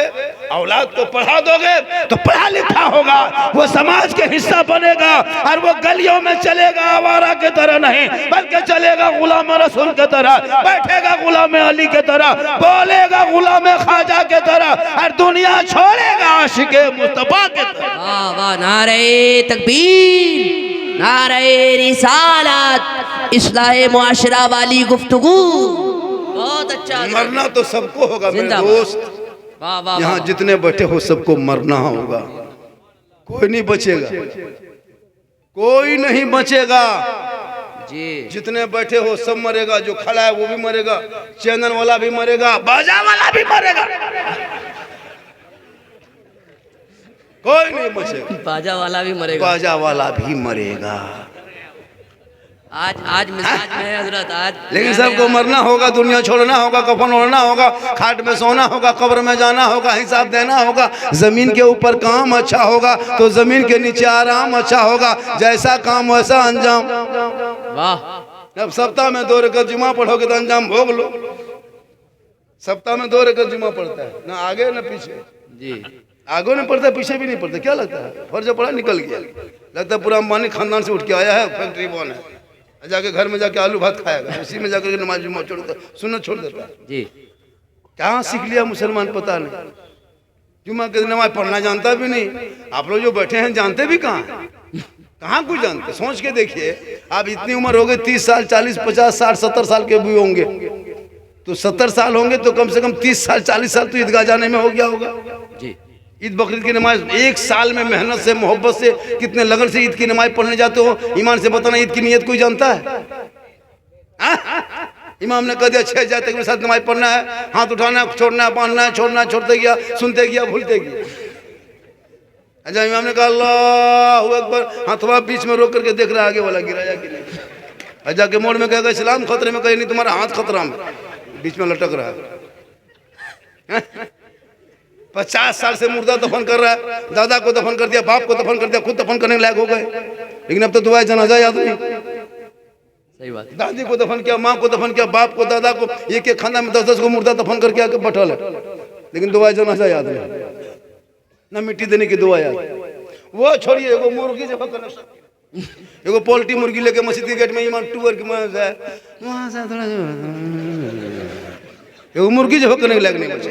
औलाद को पढ़ा दोगे तो पढ़ा लिखा होगा, वो समाज के हिस्सा बनेगा, और वो गलियों में चलेगा आवारा के तरह नहीं, बल्कि चलेगा गुलाम रसूल के तरह, बैठेगा गुलाम अली के तरह, बोलेगा गुलाम ख्वाजा के तरह, और दुनिया छोड़ेगा आशिके मुस्तफा के तरह। वाह वाह, नारे तकबीर, नारे रिसालत, इस्लाह मुआशरा वाली गुफ्तगू। बहुत अच्छा। मरना तो सबको होगा मेरे जिंदाबाद। दोस्त, वाह वाह यहाँ वाह। जितने बैठे हो सबको मरना होगा, कोई नहीं बचेगा, कोई नहीं बचेगा। जी जितने बैठे हो सब मरेगा, जो खड़ा है वो भी मरेगा, चैनल वाला भी मरेगा, बाजा वाला भी मरेगा, कोई नहीं बचेगा। बाजा वाला भी मरेगा। बाजा वाला भी मरेगा। आज मिजाज में है हजरत, आज। लेकिन सबको मरना होगा, दुनिया छोड़ना होगा, कफन ओढ़ना होगा, खाट में सोना होगा, कब्र में जाना होगा, हिसाब देना होगा। जमीन के ऊपर काम अच्छा होगा तो जमीन के नीचे आराम अच्छा होगा, जैसा काम वैसा अंजाम। वाह। जब सप्ताह में 2 रकात जुमा पढ़ोगे तो अंजाम भोग लो। सप्ताह में 2 रकात जुमा पढ़ता है, ना आगे ना पीछे। जी आगे नहीं पढ़ता, पीछे भी नहीं पढ़ता, क्या लगता है फर्ज पड़ा निकल गया, लगता है पूरा अंबानी खानदान से उठ के आया है, फैक्ट्री बॉन है, जाके घर में जाके आलू भात खाएगा, उसी में जाकर नमाज जुमा छोड़ देता, सुन्नत छोड़ देता है। जी कहाँ सीख लिया मुसलमान पता नहीं, जुमा के दिन नमाज पढ़ना जानता भी नहीं। आप लोग जो बैठे हैं जानते भी कहाँ हैं, कहाँ कुछ जानते? सोच के देखिए, आप इतनी उम्र हो गई, 30 साल 40 50 60 70 साल के भी होंगे, तो 70 साल होंगे तो कम से कम 30 साल 40 साल तो ईदगाह जाने में हो गया होगा। जी ईद बकरीद की नमाज 1 साल में मेहनत से, मोहब्बत से, कितने लगन से ईद की नमाज पढ़ने जाते हो, ईमान से बताना ईद की नियत कोई जानता है? इमाम ने कह दिया 6 जाते के साथ नमाज पढ़ना है, हाथ उठाना, छोड़ना, बांधना है, छोड़ना, छोड़ते गया, सुनते गया, भूलते गया। अच्छा, इमाम ने कहा अल्लाहू अकबर, हाथवा बीच में रोक करके देख रहा आगे वाला गिराया कि नहीं। अच्छा के मोड़ में कहेगा इस्लाम खतरे में, कहे नहीं तुम्हारा हाथ खतरा में, बीच में लटक रहा है। 50 साल से मुर्दा दफन कर रहा है, दादा को दफन कर दिया, बाप को दफन कर दिया, खुद दफन करने के लायक हो गए, लेकिन अब तो दुआए जनाजा याद नहीं। सही बात है। दादी को दफन किया, माँ को दफन किया, बाप को, दादा को, एक एक खानदान में 10-10 को मुर्दा दफन करके आके बैठल है, लेकिन दुआए जनाजा याद नहीं, ना मिट्टी देने की दुआ याद। वो छोड़िए, एगो मुर्गी जब एगो पोल्ट्री मुर्गी लेके मस्जिद के गेट में ईमान टूर के वहां से थोड़ा एगो मुर्गी जो करने के लायक नहीं बचे।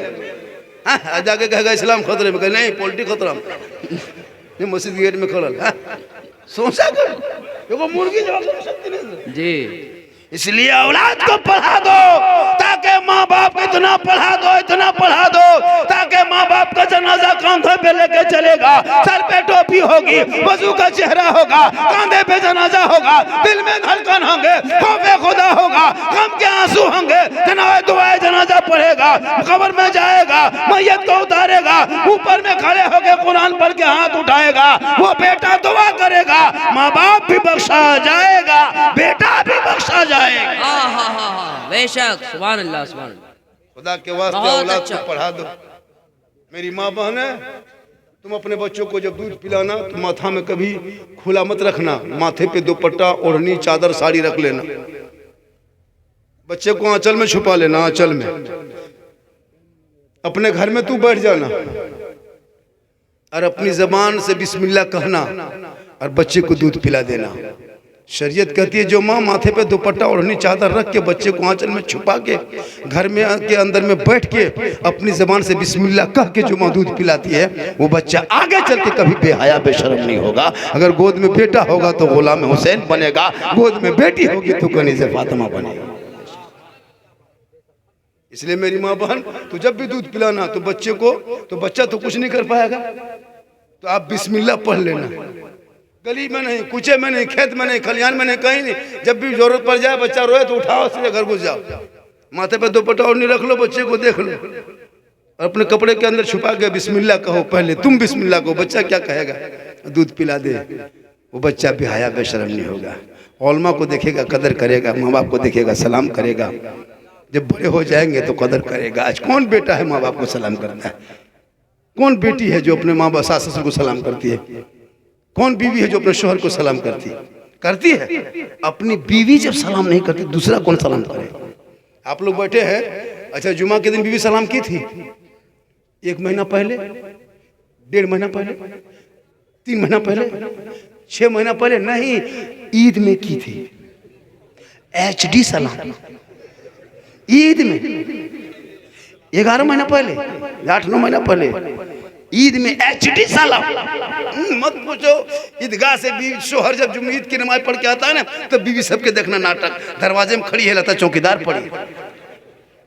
हाँ, जाके कहेगा इस्लाम खतरे में, कहे नहीं पोल्ट्री खतरा में, नहीं मस्जिद गेट में खड़ल। सोचा कर एगो मुर्गी जो शक्ति नहीं जी। इसलिए औलाद को पढ़ा दो, ताकि माँ बाप को इतना पढ़ा दो ताकि माँ बाप का जनाजा कांधे पे लेके चलेगा, सर पे टोपी होगी, वजू का चेहरा होगा, कांधे पे जनाजा होगा, दिल में धड़कन होंगे, खौफे खुदा होगा, गम के आंसू होंगे, जनाजा दुआए जनाजा पढ़ेगा, कब्र में जाएगा, मैयत को उतारेगा, ऊपर में खड़े होके कुरान पढ़ के हाथ उठाएगा, वो बेटा दुआ करेगा, माँ बाप भी बख्शा जाएगा, बेटा भी बख्शा जाएगा। बेशक, सुभान अल्लाह, सुभान अल्लाह। खुदा के वास्ते बहुत औलाद अच्छा। को पढ़ा दो। मेरी माँ बहन है, तुम अपने बच्चों को जब दूध पिलाना तो माथा में कभी खुला मत रखना, माथे पे दुपट्टा, ओढ़नी, चादर, साड़ी रख लेना, बच्चे को आंचल में छुपा लेना, आंचल में। अपने घर में तू बैठ जाना और अपनी जबान से बिस्मिल्लाह कहना और बच्चे को दूध पिला देना। शरीयत कहती है जो माँ माथे पे दुपट्टा ओढ़नी चादर रख के बच्चे को आंचल में छुपा के घर में के अंदर में बैठ के अपनी जबान से बिस्मिल्लाह कह के जो माँ दूध पिलाती है, वो बच्चा आगे चल के कभी बेहया बेशरम नहीं होगा। अगर गोद में बेटा होगा तो गुलाम हुसैन बनेगा, गोद में बेटी होगी तो कनीज़े फातिमा बनेगा। इसलिए मेरी माँ बहन, तो जब भी दूध पिलाना तो बच्चे को, तो बच्चा तो कुछ नहीं कर पाएगा, तो आप बिस्मिल्लाह पढ़ लेना। गली में नहीं, कुचे में नहीं, खेत में नहीं, खलियान में नहीं, कहीं नहीं। जब भी जरूरत पड़ जाए, बच्चा रोए तो उठाओ, सीधे घर घुस जाओ, माथे पे दुपट्टा ओढ़नी रख लो, बच्चे को देख लो और अपने कपड़े के अंदर छुपा के बिस्मिल्लाह कहो। पहले तुम बिस्मिल्लाह कहो, बच्चा क्या कहेगा, दूध पिला दे, वो बच्चा बेहया बेशरम नहीं होगा, औलमा को देखेगा, कदर करेगा, माँ बाप को देखेगा, सलाम करेगा। जब बड़े हो जाएंगे तो कदर करेगा। आज कौन बेटा है माँ बाप को सलाम करता है? कौन बेटी है जो अपने माँ बाप सास ससुर को सलाम करती है? कौन बीवी है जो अपने शोहर को सलाम करती है? अपनी बीवी जब सलाम नहीं करती, दूसरा कौन सलाम करे? आप लोग बैठे हैं, अच्छा जुमा के दिन बीवी सलाम की थी? 1 महीना पहले, 1.5 महीना पहले, 3 महीना पहले, 6 महीना पहले? नहीं, ईद में की थी। HD सलाम ईद में, 11 महीना पहले, 8-9 महीना पहले ईद में HD सलाम। मत पूछो, ईदगाह से बीवी शोहर जब ईद की नमाज पढ़ के आता है ना, तो बीवी सबके देखना नाटक, दरवाजे में खड़ी है, लगता चौकीदार पड़ी,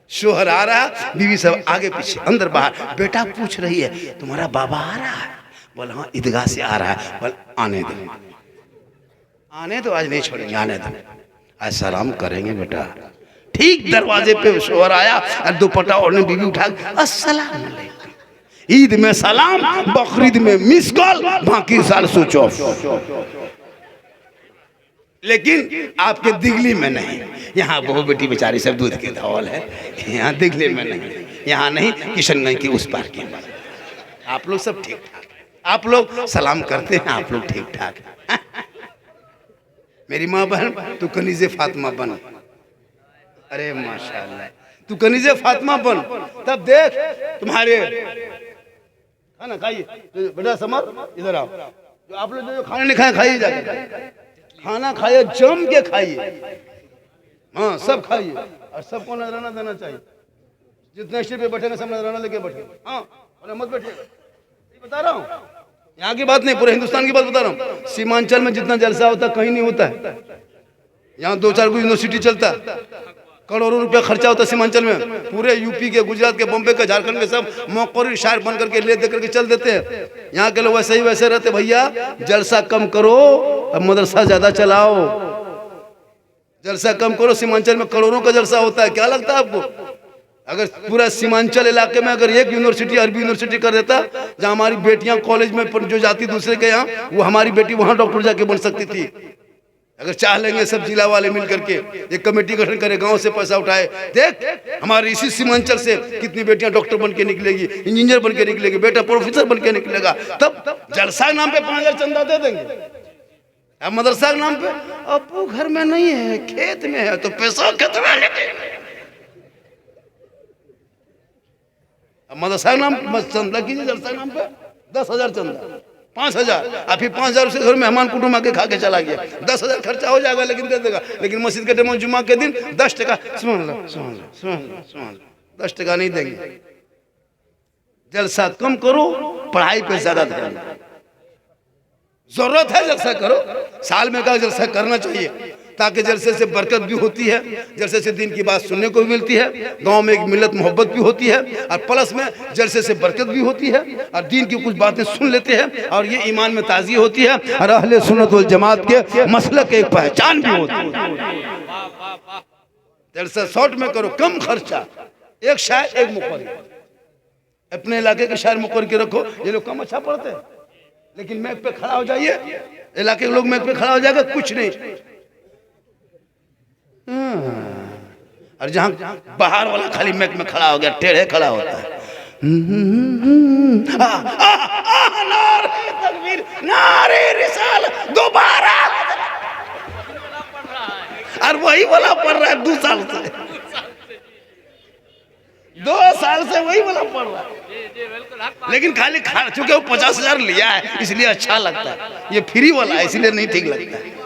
शोहर आ रहा, बीवी सब आगे पीछे, अंदर बाहर। बेटा पूछ रही है तुम्हारा बाबा आ रहा है? बोला हाँ ईदगाह से आ रहा है। बोल आने दो, आने दो, आज नहीं छोड़ेंगे, आने दो, आज सलाम करेंगे बेटा। ठीक दरवाजे पे शोहर आया और दुपट्टा ओढ़ने बीवी उठा, अस्सलाम वालेकुम। ईद में सलाम, बकरीद में मिस कॉल, बाकी साल स्विच ऑफ। लेकिन आपके दिगली में नहीं, यहाँ बहू बेटी बेचारी सब दूध के धौल है, यहाँ दिगली में नहीं, यहाँ नहीं, किशनगंज की उस पार की। आप लोग सब ठीक ठाक, आप लोग सलाम करते हैं, आप लोग ठीक ठाक। मेरी माँ बहन, तू कनीज़े फातिमा बन। अरे माशाल्लाह, तू कनीज़े फातिमा बन, तब देख तुम्हारे खाना खाइए बेटा। समर इधर आओ, जो आप लोग जो खाना नहीं खाए खाइए, जाके खाना खाइए, जम के खाइए, हाँ सब खाइए, और सबको नजराना देना चाहिए। जितने स्टेज पे बैठेंगे सब नजराना लेके बैठे, हाँ मत बैठिएगा, बता रहा हूँ, यहाँ की बात नहीं, पूरे हिंदुस्तान की बात बता रहा हूँ। सीमांचल में जितना जलसा होता है कहीं नहीं होता है। यहाँ 2-4 यूनिवर्सिटी चलता है, करोड़ों रुपया खर्चा होता है सीमांचल में। पूरे यूपी के, गुजरात के, बॉम्बे के, झारखंड के सब मौकरी शायर बन करके ले दे करके चल देते हैं। यहाँ के लोग वैसे ही वैसे रहते। भैया जलसा कम करो और मदरसा ज्यादा चलाओ, जलसा कम करो। सीमांचल में करोड़ों का जलसा होता है, क्या लगता है आपको? अगर पूरा सीमांचल इलाके में अगर एक यूनिवर्सिटी, अरबी यूनिवर्सिटी कर देता, जहाँ हमारी बेटियां कॉलेज में जो जाती दूसरे के यहाँ, वो हमारी बेटी वहाँ डॉक्टर जाके बन सकती थी। अगर चाह लेंगे सब जिला वाले मिल करके एक कमेटी गठन करे, गांव से पैसा उठाए, देख हमारे इसी सीमांचल से कितनी बेटियां डॉक्टर बन के निकलेगी, इंजीनियर बन के निकलेगी, बेटा प्रोफेसर बन के निकलेगा, तब जलसा के नाम पे 5,000 चंदा दे देंगे। अब मदरसा के नाम पे अपू घर में नहीं है, खेत में है, तो पैसा कितना लेंगे? अब मदरसा के नाम चंदा कीजिए, जलसा के नाम पे 10,000 चंदा, 5,000, और फिर 5,000 से घर मेहमान कुटुंब आके खा के चला गया, 10,000 खर्चा हो जाएगा, लेकिन दे देगा। लेकिन मस्जिद के टाइम जुम्मा के दिन 10 टका, सुन लो 10 टका नहीं देंगे। जलसा कम करो, पढ़ाई पे ज्यादा ध्यान दो। जरूरत है जलसा करो, साल में का जलसा करना चाहिए, ताकि जलसे से बरकत भी होती है, जलसे से दिन की बात सुनने को भी मिलती है, गांव में एक मिलत मोहब्बत भी होती है, और प्लस में जलसे से बरकत भी होती है, और दिन की कुछ बातें सुन लेते हैं, और ये ईमान में ताज़गी होती है, और अहले सुन्नत वल जमात के मसलक की एक पहचान भी होती है। जलसा शॉर्ट में करो, कम खर्चा, एक शायर एक मुकर्री, अपने इलाके के शायर मुकर्री के रखो। ये लोग कम अच्छा पढ़ते हैं, लेकिन मैक पे खड़ा हो जाइए, इलाके के लोग मैक पे खड़ा हो जाएगा, कुछ नहीं। और जहां बाहर वाला खाली मैक में खड़ा हो गया, टेढ़े खड़ा होता है, नारे तकबीर, नारे रिसालत, दोबारा, और वही वाला पढ़ रहा है 2 साल से, 2 साल से वही वाला पढ़ रहा है, लेकिन खाली चूंकि वो 50,000 लिया है इसलिए अच्छा लगता है, ये फ्री वाला है इसलिए नहीं ठीक लगता है।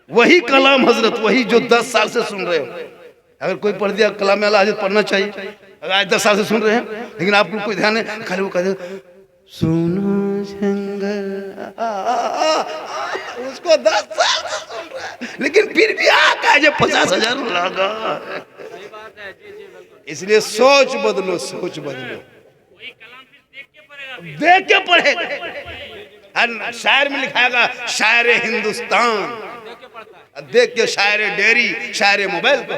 वही कलाम हजरत, वही जो 10 साल से सुन रहे हो, अगर कोई पढ़ दिया कलाम अल्लाह हजरत पढ़ना चाहिए। अगर आज 10 साल से सुन रहे हैं, लेकिन आप लोग कोई ध्यान है, खाली वो कहते सुनो जंगल, उसको 10 साल से सुन रहा है, लेकिन फिर भी आका जो 50,000 लगा। इसलिए सोच बदलो, सोच बदलो, देख के पढ़ेगा। शायर में लिखाएगा शायर हिंदुस्तान, देख के शायर डेयरी, शायर मोबाइल पे।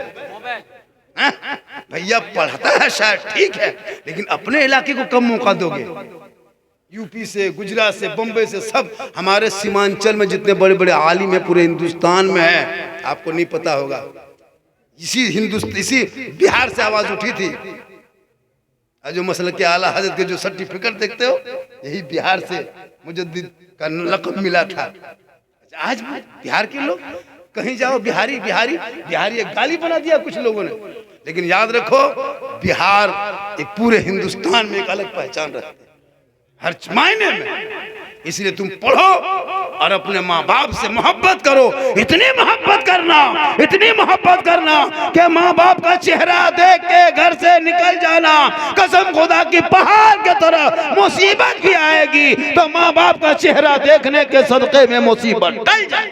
भैया पढ़ता है शायर ठीक है, लेकिन अपने इलाके को कम मौका दोगे। यूपी से, गुजरात से, बम्बई से, सब हमारे सीमांचल में जितने बड़े बड़े आलिम है पूरे हिंदुस्तान में है, आपको नहीं पता होगा। इसी बिहार से आवाज उठी थी, जो मसलक के आला हजरत के जो सर्टिफिकेट देखते हो, यही बिहार से मुजद्दिद का लक़ब मिला था। आज बिहार के लोग कहीं जाओ बिहारी बिहारी बिहारी, एक गाली बना दिया कुछ लोगों ने, लेकिन याद रखो बिहार एक पूरे हिंदुस्तान में एक अलग पहचान रखते हैं, हर मायने में। इसलिए तुम पढ़ो और अपने माँ बाप से मोहब्बत करो, इतनी मोहब्बत करना कि माँ बाप का चेहरा देख के घर से निकल जाना। कसम खुदा की पहाड़ के तरह मुसीबत भी आएगी तो माँ बाप का चेहरा देखने के सदके में मुसीबत टल जाए।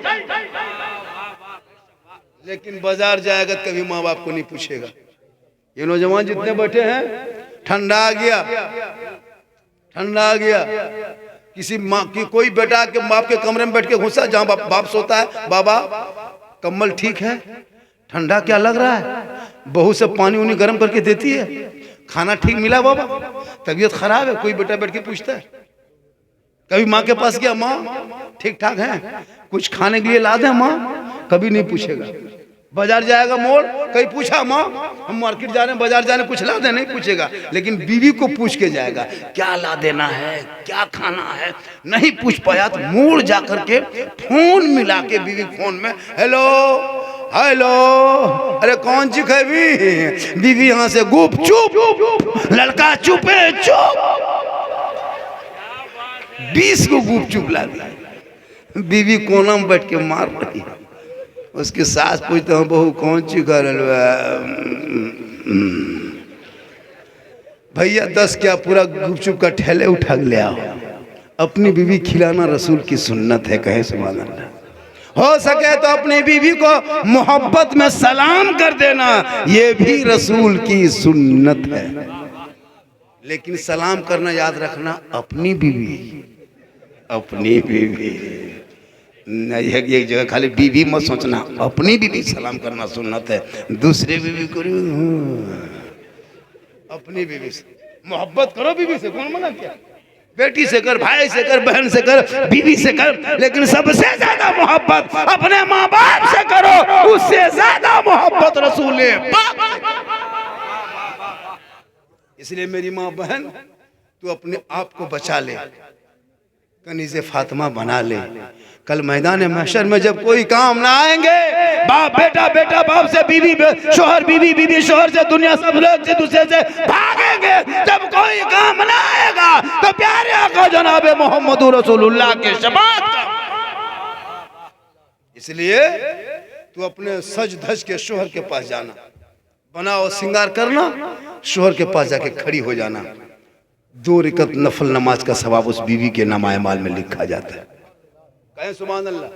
लेकिन बाजार जाएगा कभी माँ बाप को नहीं पूछेगा। ये नौजवान जितने बैठे हैं, ठंडा आ गया, किसी माँ की कोई बेटा के बाप के कमरे में बैठ के घुसा, जहाँ बाप सोता है, बाबा कम्बल ठीक है, ठंडा क्या लग रहा है, बहू से पानी उनी गर्म करके देती है, खाना ठीक मिला बाबा, तबीयत खराब है, कोई बेटा बैठ के पूछता है। कभी माँ के पास गया, माँ ठीक ठाक है, कुछ खाने के लिए ला दें माँ, कभी नहीं पूछेगा। बाजार जाएगा मोड़, कहीं पूछा माँ हम मार्केट जा रहे हैं, बाजार जाने कुछ ला दे, नहीं पूछेगा। लेकिन बीवी को पूछ के जाएगा, क्या ला देना है, क्या खाना है, नहीं पूछ पाया तो मोड़ जा करके फोन मिला के बीवी फोन में हेलो हेलो, अरे कौन सी खबी, बीवी यहाँ से गुप चुप, लड़का चुपे चुप, 20 को गुप चुप ला दिया। बीवी कोना में बैठ के मार रही है, उसकी सास पूछते हैं बहू कौन सी कर भैया 10 क्या पूरा गुपचुप का ठेले उठा ले आओ। अपनी बीवी खिलाना रसूल की सुन्नत है, कहे सुभान अल्लाह। हो सके तो अपनी बीवी को मोहब्बत में सलाम कर देना, ये भी रसूल की सुन्नत है। लेकिन सलाम करना याद रखना, अपनी बीवी एक जगह खाली बीवी मत सोचना, अपनी बीवी सलाम करना सुन्नत है, दूसरे बीवी करो, अपनी बीवी से मोहब्बत करो, बीवी से कौन मना किया। बेटी से कर, भाई से कर, बहन से कर, बीवी से कर, लेकिन सबसे ज्यादा मोहब्बत अपने माँ बाप से करो, उससे ज्यादा मोहब्बत रसूल पाक। इसलिए मेरी माँ बहन, तू अपने आप को बचा ले, कनीज़े फातिमा बना ले। कल मैदान महशर में जब कोई काम ना आएंगे, बाप बेटा, बेटा बाप से, बीवी शोहर, बीवी बीवी शोहर से, दुनिया सब लोग से दूसरे से भागेंगे, जब कोई काम ना आएगा तो प्यारे आका जनाब मोहम्मद रसूलुल्लाह के शफाअत का। इसलिए तू अपने सज धज के शोहर के पास जाना, बनाओ श्रृंगार करना, शोहर के पास जाके खड़ी हो जाना। 2 रकात नफल नमाज का सवाब उस बीवी के नामाए माल में लिखा जाता है। कहें सुभान अल्लाह।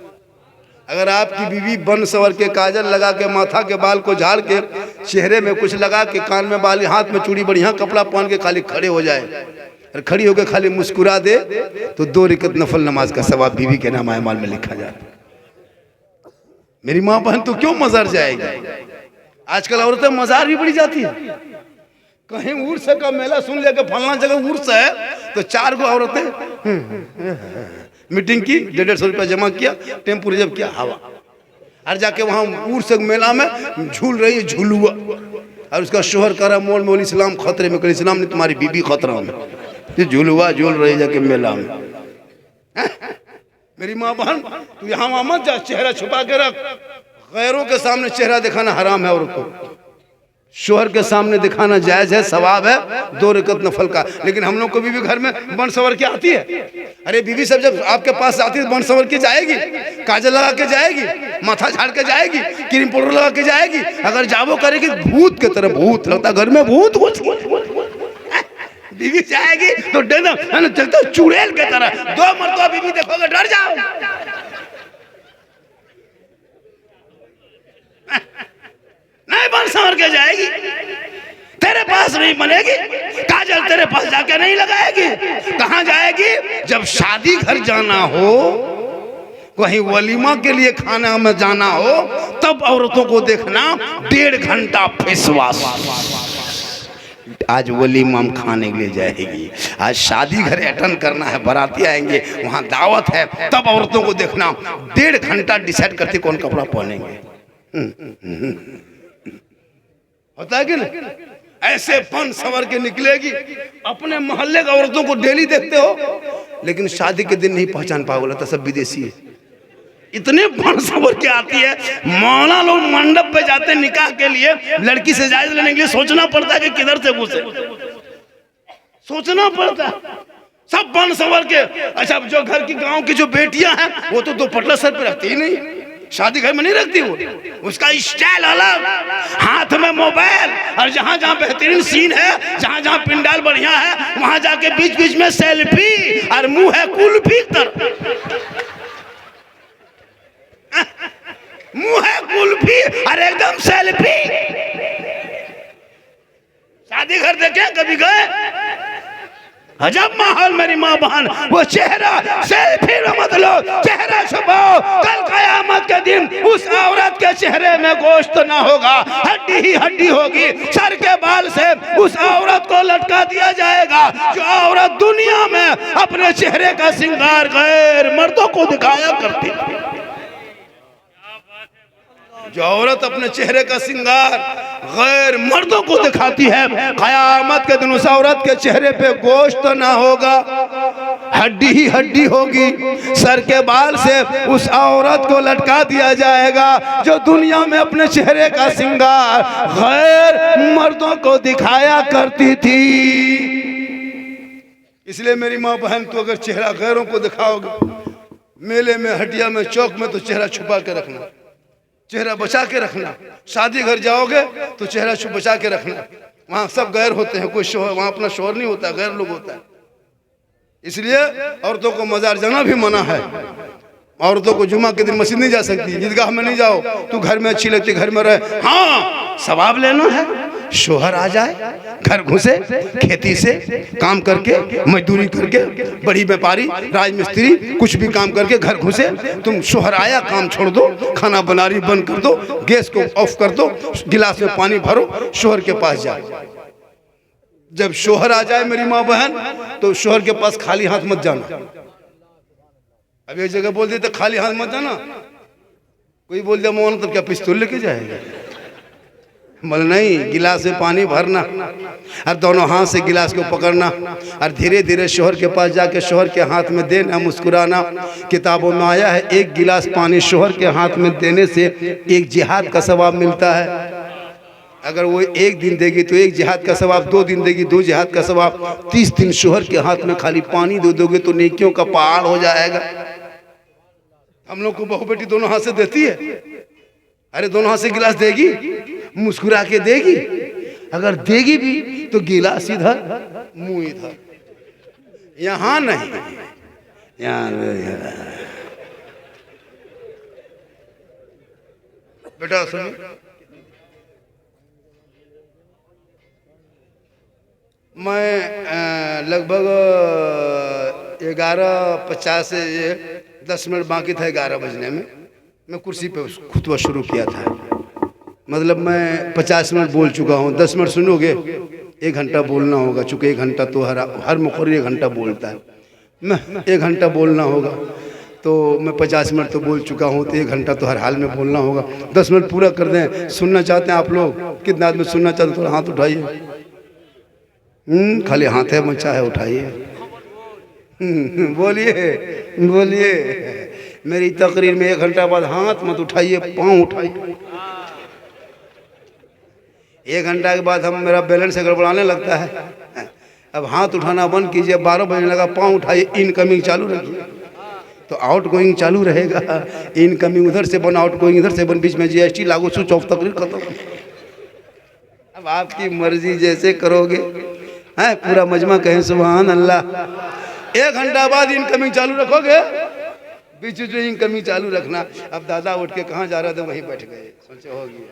अगर आपकी बीवी बन सवर के, काजल लगा के, माथा के बाल को झाड़ के, चेहरे में कुछ लगा के, कान में बाली, हाथ में चूड़ी, बढ़िया कपड़ा पहन के खाली खड़े हो जाए और खड़ी होकर खाली मुस्कुरा दे, तो 2 रकात नफल नमाज का सवाब बीवी के नामाए माल में लिखा जाता है। मेरी माँ बहन तो क्यों मजार जाएगी? आजकल औरतें मजार भी बढ़ी जाती है। कहीं उर्स का मेला सुन लिया कि फलना जगह उर्स है, तो 4 गो औरतें मीटिंग की, 150 रुपया जमा किया, टेम्पो रिजर्व किया, हवा, और जाके वहाँ उर्स मेला में झूल रही है झुलुआ, और उसका शोहर करा मोल मोल इस्लाम खतरे में, कर इस्लाम ने तुम्हारी बीबी खतरा में, ये झुलुआ झूल रही जाके मेला में। मेरी माँ बहन, तू यहाँ वहाँ मत जा, चेहरा छुपा के रख। गैरों के सामने चेहरा दिखाना हराम है, औरत को शोहर के सामने दिखाना जायज है, सवाब है 2 रकात नफल का। लेकिन हम लोग को बीवी घर में बन सवर के आती है। अरे बीवी सब जब आपके पास आती है, बन सवर के जाएगी, काजल लगा के जाएगी, माथा झाड़ के जाएगी, क्रीम पाउडर लगा के जाएगी। अगर जावो करेगी भूत के तरह, भूत लगता घर में, भूत कुछ बीवी जाएगी तो डर चलता चुड़ैल के तरह। 2 मरतबा बीवी देखोगे डर जाओ। नहीं बन संवर के जाएगी, तेरे पास नहीं बनेगी, काजल तेरे पास जाके नहीं लगाएगी। कहाँ जाएगी? जब शादी घर जाना हो, कहीं वलीमा के लिए खाना में जाना हो, तब औरतों को देखना 1.5 घंटा फेसवाश। आज वलीमा में खाने के लिए जाएगी, आज शादी घर अटेंड करना है, बाराती आएंगे, वहां दावत है, तब औरतों को देखना 1.5 घंटा डिसाइड करते कौन कपड़ा पहनेंगे। होता है कि नहीं? ऐसे बन सवर के निकलेगी। अपने मोहल्ले के औरतों को डेली देखते हो, लेकिन शादी के दिन नहीं पहचान पाओगे, तो सब विदेशी है। इतने बन सवर के आती है। मौला लोग मंडप पे जाते निकाह के लिए, लड़की से जायज लेने के लिए सोचना पड़ता है कि किधर से घुसे, सोचना पड़ता है। सब बन सवर के। अच्छा, जो घर की गांव की जो बेटियां हैं, वो तो दुपट्टा सर पे रखती ही नहीं, शादी घर में नहीं रखती वो, उसका स्टाइल अलग, हाथ में मोबाइल, और जहां जहां बेहतरीन सीन है, जहां जहां पिंडाल बढ़िया है, वहां जाके बीच बीच में सेल्फी, और मुंह है कुल्फी तर, मुंह है कुल्फी और एकदम सेल्फी। शादी घर देखे कभी गए? अजब माहौल। मेरी माँ बहन, वो चेहरा सेल्फी में मत लो, चेहरा छुपाओ। कल कयामत के दिन उस औरत के चेहरे में गोश्त ना होगा, हड्डी ही हड्डी होगी। सर के बाल से उस औरत को लटका दिया जाएगा। जो औरत दुनिया में अपने चेहरे का श्रृंगार गैर मर्दों को दिखाया करती थी, जो औरत अपने चेहरे का श्रृंगार गैर मर्दों को दिखाती है, कयामत के दिन उस औरत के चेहरे पे गोश्त ना होगा, हड्डी ही हड्डी होगी। सर के बाल से उस औरत को लटका दिया जाएगा जो दुनिया में अपने चेहरे का श्रृंगार गैर मर्दों को दिखाया करती थी। इसलिए मेरी माँ बहन, तो अगर चेहरा गैरों को दिखाओगे, मेले में, हटिया में, चौक में, तो चेहरा छुपा के रखना, चेहरा बचा के रखना। शादी घर जाओगे तो चेहरा बचा के रखना। वहाँ सब गैर होते हैं, कोई शोहर, वहाँ अपना शोहर नहीं होता, गैर लोग होता है। इसलिए औरतों को मजार जाना भी मना है। औरतों को जुमा के दिन मस्जिद नहीं जा सकती, ईदगाह में नहीं जाओ। तू घर में अच्छी लगती, घर में रहे। हाँ, सवाब लेना है, शोहर आ जाए, घर घुसे, खेती से काम करके, मजदूरी करके, बड़ी व्यापारी, राजमिस्त्री, कुछ भी काम करके घर घुसे। तुम शोहर आया, काम छोड़ दो, खाना बना रही बंद कर दो, गैस को ऑफ कर दो, गिलास में पानी भरो, शोहर के पास जाओ, जब शोहर आ जाए मेरी माँ बहन, तो शोहर के पास खाली हाथ मत जाना। अब एक जगह बोल देते खाली हाथ मत जाना, कोई बोल दिया मोहन तो क्या पिस्तौल लेके जाएगा? बोल नहीं, गिलास में पानी भरना और दोनों हाथ से गिलास को पकड़ना और धीरे धीरे शोहर के पास जाके शोहर के हाथ में देना, मुस्कुराना। किताबों में आया है एक गिलास पानी शोहर के हाथ में देने से एक जिहाद का सवाब मिलता है। अगर वो एक दिन देगी तो एक जिहाद का सवाब, 2 दिन देगी 2 जिहाद का सवाब, 30 दिन शोहर के हाथ में खाली पानी दे दोगे तो नेकियों का पहाड़ हो जाएगा। हम लोग को बहू बेटी दोनों हाथ से देती है, अरे दोनों हाथ से गिलास देगी, मुस्कुरा के देगी। अगर देगी भी तो गिलास इधर मुंह इधर, यहां नहीं, यहाँ बेटा सुनिए, मैं लगभग 11:50 से 10 मिनट बाकी था 11 बजने में, मैं कुर्सी पे खुतबा शुरू किया था। मतलब मैं 50 मिनट बोल चुका हूँ, 10 मिनट सुनोगे, 1 घंटा बोलना होगा, चूँकि 1 घंटा तो हर मुकर्री 1 घंटा बोलता है, मैं 1 घंटा बोलना होगा, तो मैं 50 मिनट तो बोल चुका हूँ, तो 1 घंटा तो हर हाल में बोलना होगा। 10 मिनट पूरा कर दें। सुनना चाहते हैं आप लोग? कितना आदमी सुनना चाहते हैं? थोड़ा हाथ उठाइए। खाली हाथ है, मचा है, उठाइए। बोलिए बोलिए। मेरी तकरीर में 1 घंटा बाद हाथ मत उठाइए, पाँव उठाइए। 1 घंटा के बाद हम मेरा बैलेंस गड़बड़ाने लगता है। अब हाथ उठाना बंद कीजिए, 12 बजने लगा, पाँव उठाइए, इनकमिंग चालू रखिए, तो आउट गोइंग चालू रहेगा। इनकमिंग उधर से बन, आउट गोइंग इधर से बन, बीच में GST लागू, स्विच ऑफ, तकरीर खत्म। अब आपकी मर्जी जैसे करोगे। है पूरा मजमा कहें सुभान अल्लाह। 1 घंटा बाद इनकमिंग चालू रखोगे, बीच में इनकमिंग चालू रखना। अब दादा उठ के कहाँ जा रहे थे, वहीं बैठ गए, सोचे होगी।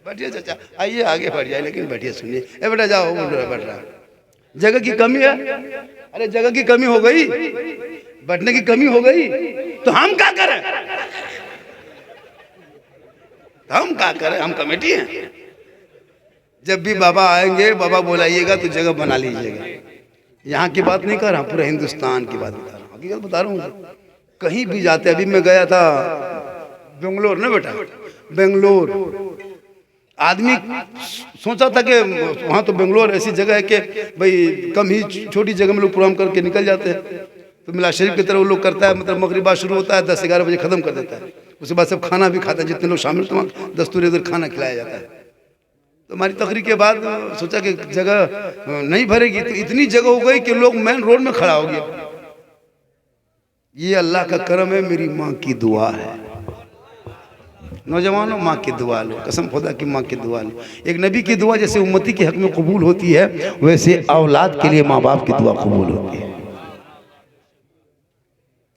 बैठिए चाचा, आइए आगे बढ़ जाए, लेकिन बैठिए सुनिए। ए बेटा जाओ, बैठ रहा, जगह की कमी है। अरे जगह की कमी हो गई, बैठने की कमी हो गई, तो हम क्या करें? हम क्या करें? हम कमेटी हैं। जब भी बाबा आएंगे, बाबा बुलाइएगा तो जगह बना लीजिएगा। यहाँ की बात नहीं कर रहा, पूरे हिंदुस्तान की बात बता रहा हूँ, हकीकत बता रहा हूँ। कहीं भी जाते, अभी मैं गया था बेंगलोर ना बेटा, बेंगलोर। आदमी सोचा था कि वहाँ तो बेंगलोर ऐसी जगह है कि भाई कम ही छोटी जगह में लोग प्रोग्राम करके निकल जाते हैं। तो मिला शरीफ की तरह वो लोग करता है, मतलब मगरिबा शुरू होता है, 10-11 बजे ख़त्म कर देता है। उसके बाद सब खाना भी खाता है, जितने लोग शामिल तो दस्तूर इधर खाना खिलाया जाता है। तो हमारी तकरीर के बाद सोचा कि जगह नहीं भरेगी, तो इतनी जगह हो गई कि लोग मेन रोड में खड़ा हो गया। ये अल्लाह का करम है, मेरी माँ की दुआ है। नौजवानों, माँ की दुआ लो, कसम खुदा की माँ की दुआ लो। एक नबी की दुआ जैसे उम्मती के हक में कबूल होती है, वैसे औलाद के लिए माँ बाप की दुआ कबूल होती है।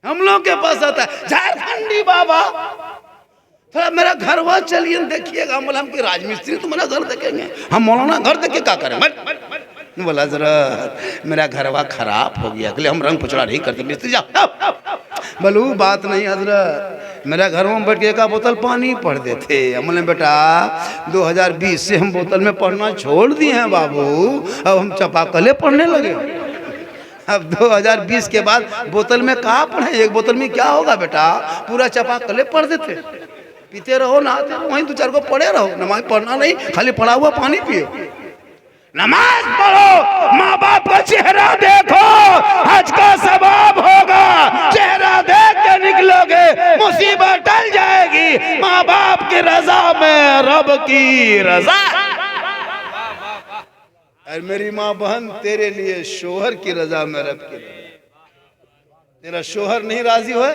हम लोग के पास आता है झारखंडी बाबा, थोड़ा मेरा घर वहाँ चलिए देखिएगा। बोला हम की राजमिस्त्री, तो मेरा घर देखेंगे हम, मौलाना घर देख के क्या करें? बोला जरा मेरा घर वहाँ खराब हो गया, अगले हम रंग पुचड़ा नहीं करते, मिस्त्री जाओ। बोलू बात नहीं हजरत, मेरा घर में बैठ के 1 बोतल पानी पढ़ देते। हमने बेटा 2020 से हम बोतल में पढ़ना छोड़ दिए हैं बाबू, अब हम चापाकले पढ़ने लगे। अब 2020 के बाद बोतल में कहाँ पढ़े? 1 बोतल में क्या होगा बेटा, पूरा चापाकले पढ़ देते। पीते रहो, नहाते रहो, वहीं 2-4 को पढ़े रहो। नमाज पढ़ना नहीं, खाली पढ़ा हुआ पानी पियो। नमाज पढ़ो, माँ बाप का चेहरा देखो, हज का सवाब होगा। चेहरा देख के निकलोगे, मुसीबत टल जाएगी। माँ बाप की रजा में रब की रजा। और मेरी माँ बहन, तेरे लिए शोहर की रजा में रब की रजा। तेरा शोहर नहीं राजी हो,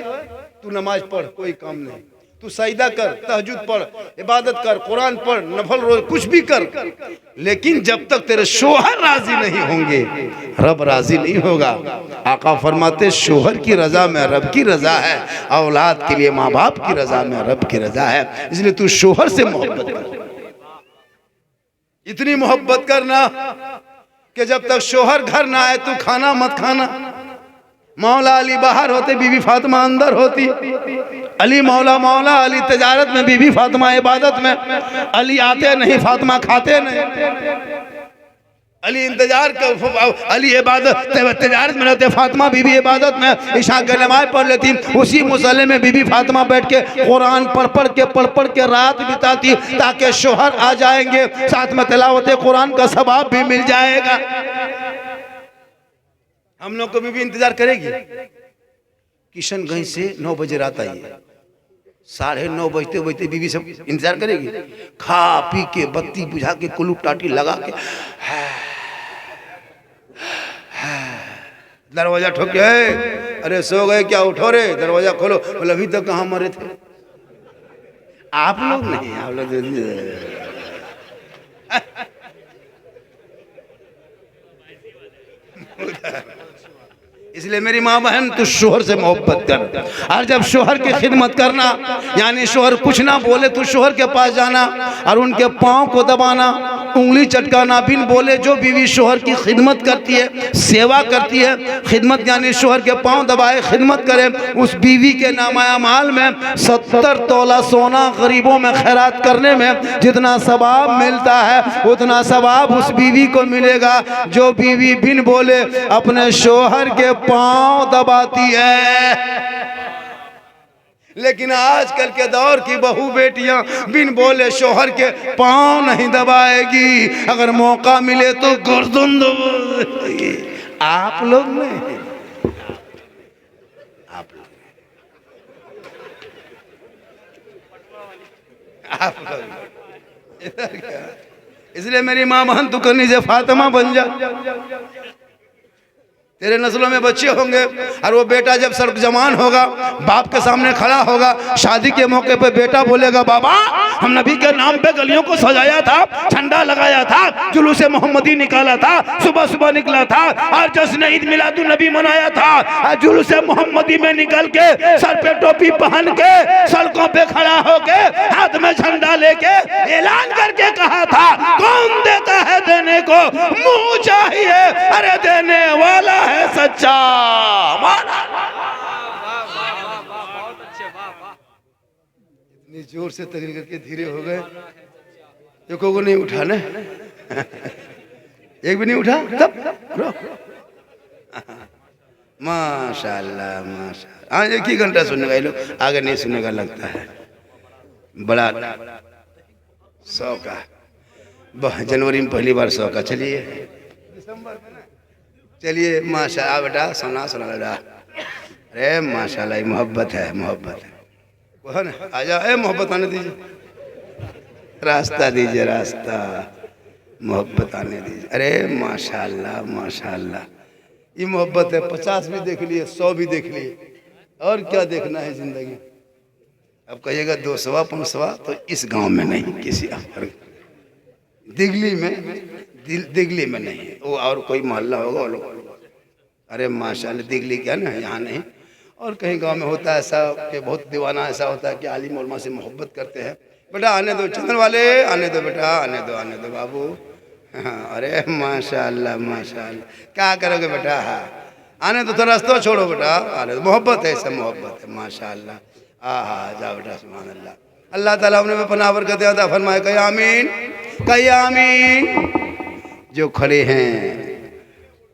तू नमाज पढ़, कोई काम नहीं। तू सजदा कर, तहज्जुद पढ़, इबादत कर, कुरान पढ़, नफल रोज कुछ भी कर, लेकिन जब तक तेरे शोहर राजी नहीं होंगे, रब राजी नहीं होगा। आका फरमाते शोहर की रजा में रब की रजा है, औलाद के लिए माँ बाप की रजा में रब की रजा है। इसलिए तू शोहर से मोहब्बत कर, इतनी मोहब्बत करना कि जब तक शोहर घर ना आए तू खाना मत खाना। मौला अली बाहर होते, बीबी फातिमा अंदर होती। अली मौला, मौला अली तजारत में, बीबी फातिमा इबादत में। अली आते नहीं, फातिमा खाते नहीं। अली इंतजार कर, अली इबादत तजारत में रहते, फातिमा बीबी इबादत में इशा के नमाज पढ़ लेती। उसी मुसल्ले में बीबी फातिमा बैठ के कुरान पढ़ के रात बिताती ताकि शोहर आ जाएंगे, साथ में तिलावत कुरान का सवाब भी मिल जाएगा। हम लोग को बीबी इंतजार करेगी। किशनगंज से 9 बजे रात आई है, 9:30 बजते बजते बीबी सब इंतजार करेगी। खा पी के बत्ती बुझा के कुलूप टाटी लगा के दरवाजा ठोके, अरे सो गए क्या, उठो रे, दरवाजा खोलो। बोले अभी तक कहाँ मरे थे आप लोग? नहीं, आप लोग इसलिए मेरी माँ बहन तू शोहर से मोहब्बत कर, और जब शोहर की खिदमत करना, यानी शोहर कुछ ना बोले तो शोहर के पास जाना और उनके पाँव को दबाना, उंगली चटकाना, बिन बोले। जो बीवी शोहर की खिदमत करती है, सेवा करती है, खिदमत यानी शोहर के पाँव दबाए खिदमत करे, उस बीवी के नामाया माल में 70 तोला सोना गरीबों में खैरात करने में जितना सवाब मिलता है उतना सवाब उस बीवी को मिलेगा जो बीवी बिन बोले अपने शोहर के पांव दबाती है। लेकिन आजकल के दौर की बहू बेटियां बिन बोले शोहर के पांव नहीं दबाएगी, अगर मौका मिले तो गर्दन दबाएगी। आप लोग नहीं, आप लोग इधर क्या? इसलिए मेरी मां बहन तू करनी से फातिमा बन जा, तेरे नस्लों में बच्चे होंगे। और वो बेटा जब सर जवान होगा, बाप के सामने खड़ा होगा, शादी के मौके पे बेटा बोलेगा बाबा हम नबी के नाम पे गलियों को सजाया था, झंडा लगाया था, जुलूस मोहम्मदी निकाला था, सुबह सुबह निकला था और जश्न ईद मिलादुन नबी मनाया था। जुलूस मोहम्मदी में निकल के सर पे टोपी पहन के सड़कों पे खड़ा होके हाथ में झंडा लेके ऐलान करके कहा था कौन देता है देने को मुंह चाहिए, अरे देने वाला है सच्चा। इतनी जोर से तकरीर करके धीरे हो गए, एक को नहीं उठा ना, एक भी नहीं उठा तब माशाल्लाह माशाल्लाह। हाँ एक ही घंटा सुनने का, लोग आगे नहीं सुनने का लगता है। बड़ा 100 का जनवरी में पहली बार 100 का। चलिए दिसंबर में ना, चलिए माशाल्लाह बेटा सुना सुना बेटा। अरे माशाल्लाह मोहब्बत है, मोहब्बत है वो है ना। आ जाओ, ए मोहब्बत आने दीजिए, रास्ता दीजिए, रास्ता मोहब्बत आने दीजिए। अरे माशाल्लाह माशाल्लाह ये मोहब्बत है। 50 भी देख लिए, 100 भी देख लिए, और क्या देखना है जिंदगी। अब कहिएगा 200 500 तो इस गांव में नहीं, किसी दिगली में नहीं, वो और कोई मोहल्ला होगा वो लोग। अरे माशाल्लाह दिगली क्या ना, यहाँ नहीं, और कहीं गांव में होता है ऐसा कि बहुत दीवाना ऐसा होता है कि आलिम उलमा से मोहब्बत करते हैं। बेटा आने दो चंदन वाले, आने दो बेटा, आने दो बाबू। हाँ अरे माशाल्लाह माशाल्लाह, क्या करोगे बेटा, हाँ आने दो, तो रास्ता छोड़ो बेटा, आने दो। मोहब्बत है, सब मोहब्बत है माशाल्लाह। हाँ जाओ बेटा, सुभान अल्लाह। अल्लाह ताला अपने में पनाह बरकत अता फरमाए, कही आमीन, कही आमीन। जो खड़े हैं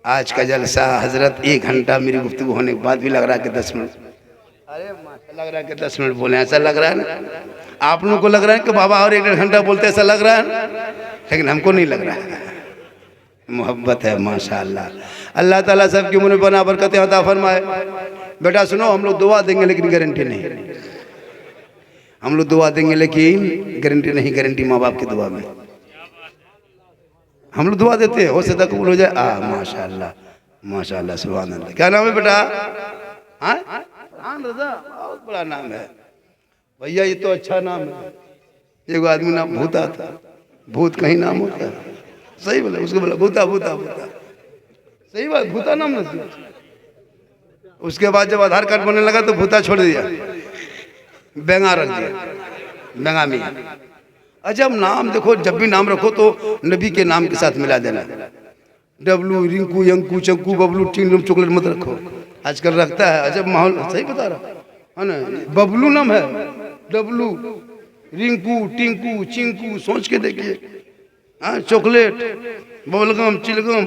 आज का जलसा हजरत 1 घंटा मेरी गुफ्तगू होने के बाद भी लग रहा है कि 10 मिनट, अरे माशाल्लाह लग रहा है कि 10 मिनट बोले, ऐसा लग रहा है ना। आप लोगों को लग रहा है कि बाबा और 1 घंटा बोलते, ऐसा लग रहा है, लेकिन हमको नहीं लग रहा है। मोहब्बत है माशाल्लाह। अल्लाह ताला सबकी मुँह में पनाह बरकत अता फरमाए। बेटा सुनो, हम लोग दुआ देंगे लेकिन गारंटी नहीं, हम लोग दुआ देंगे लेकिन गारंटी नहीं। गारंटी माँ बाप की दुआ में हम लोग दुआ देते हैं, हो सकता कबूल हो जाए। माशाल्लाह माशाल्लाह सुभान अल्लाह। क्या नाम है बेटा? हाँ रजा, बहुत बड़ा नाम है भैया, ये तो अच्छा नाम है। एक आदमी नाम भूता था, भूत कहीं नाम होता है, सही बोला, उसको बोला भूता भूता भूता, सही बात, भूता नाम नहीं। उसके बाद जब आधार कार्ड बनने लगा तो भूता छोड़ दिया, बेंगा रख दिया, बेंगा मियां। अजब नाम, देखो जब भी नाम रखो तो नबी के नाम के साथ मिला देना। डब्लू, रिंकू, यंकू, चंकू, बबलू, टिंगलू, चॉकलेट मत रखो, आजकल रखता है। अजब माहौल, सही बता रहा है ना। बबलू नाम है, डब्लू, रिंकू, टिंकू, चिंकू, सोच के देखिए हाँ, चॉकलेट, बोलगम, चिलगम,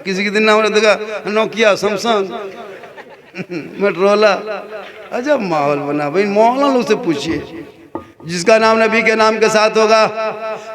किसी के दिन नाम रहेगा नोकिया, सैमसंग, मोटरोला। अजब माहौल बना भाई। मौलाना लोग से पूछिए, जिसका नाम नबी के नाम के साथ होगा,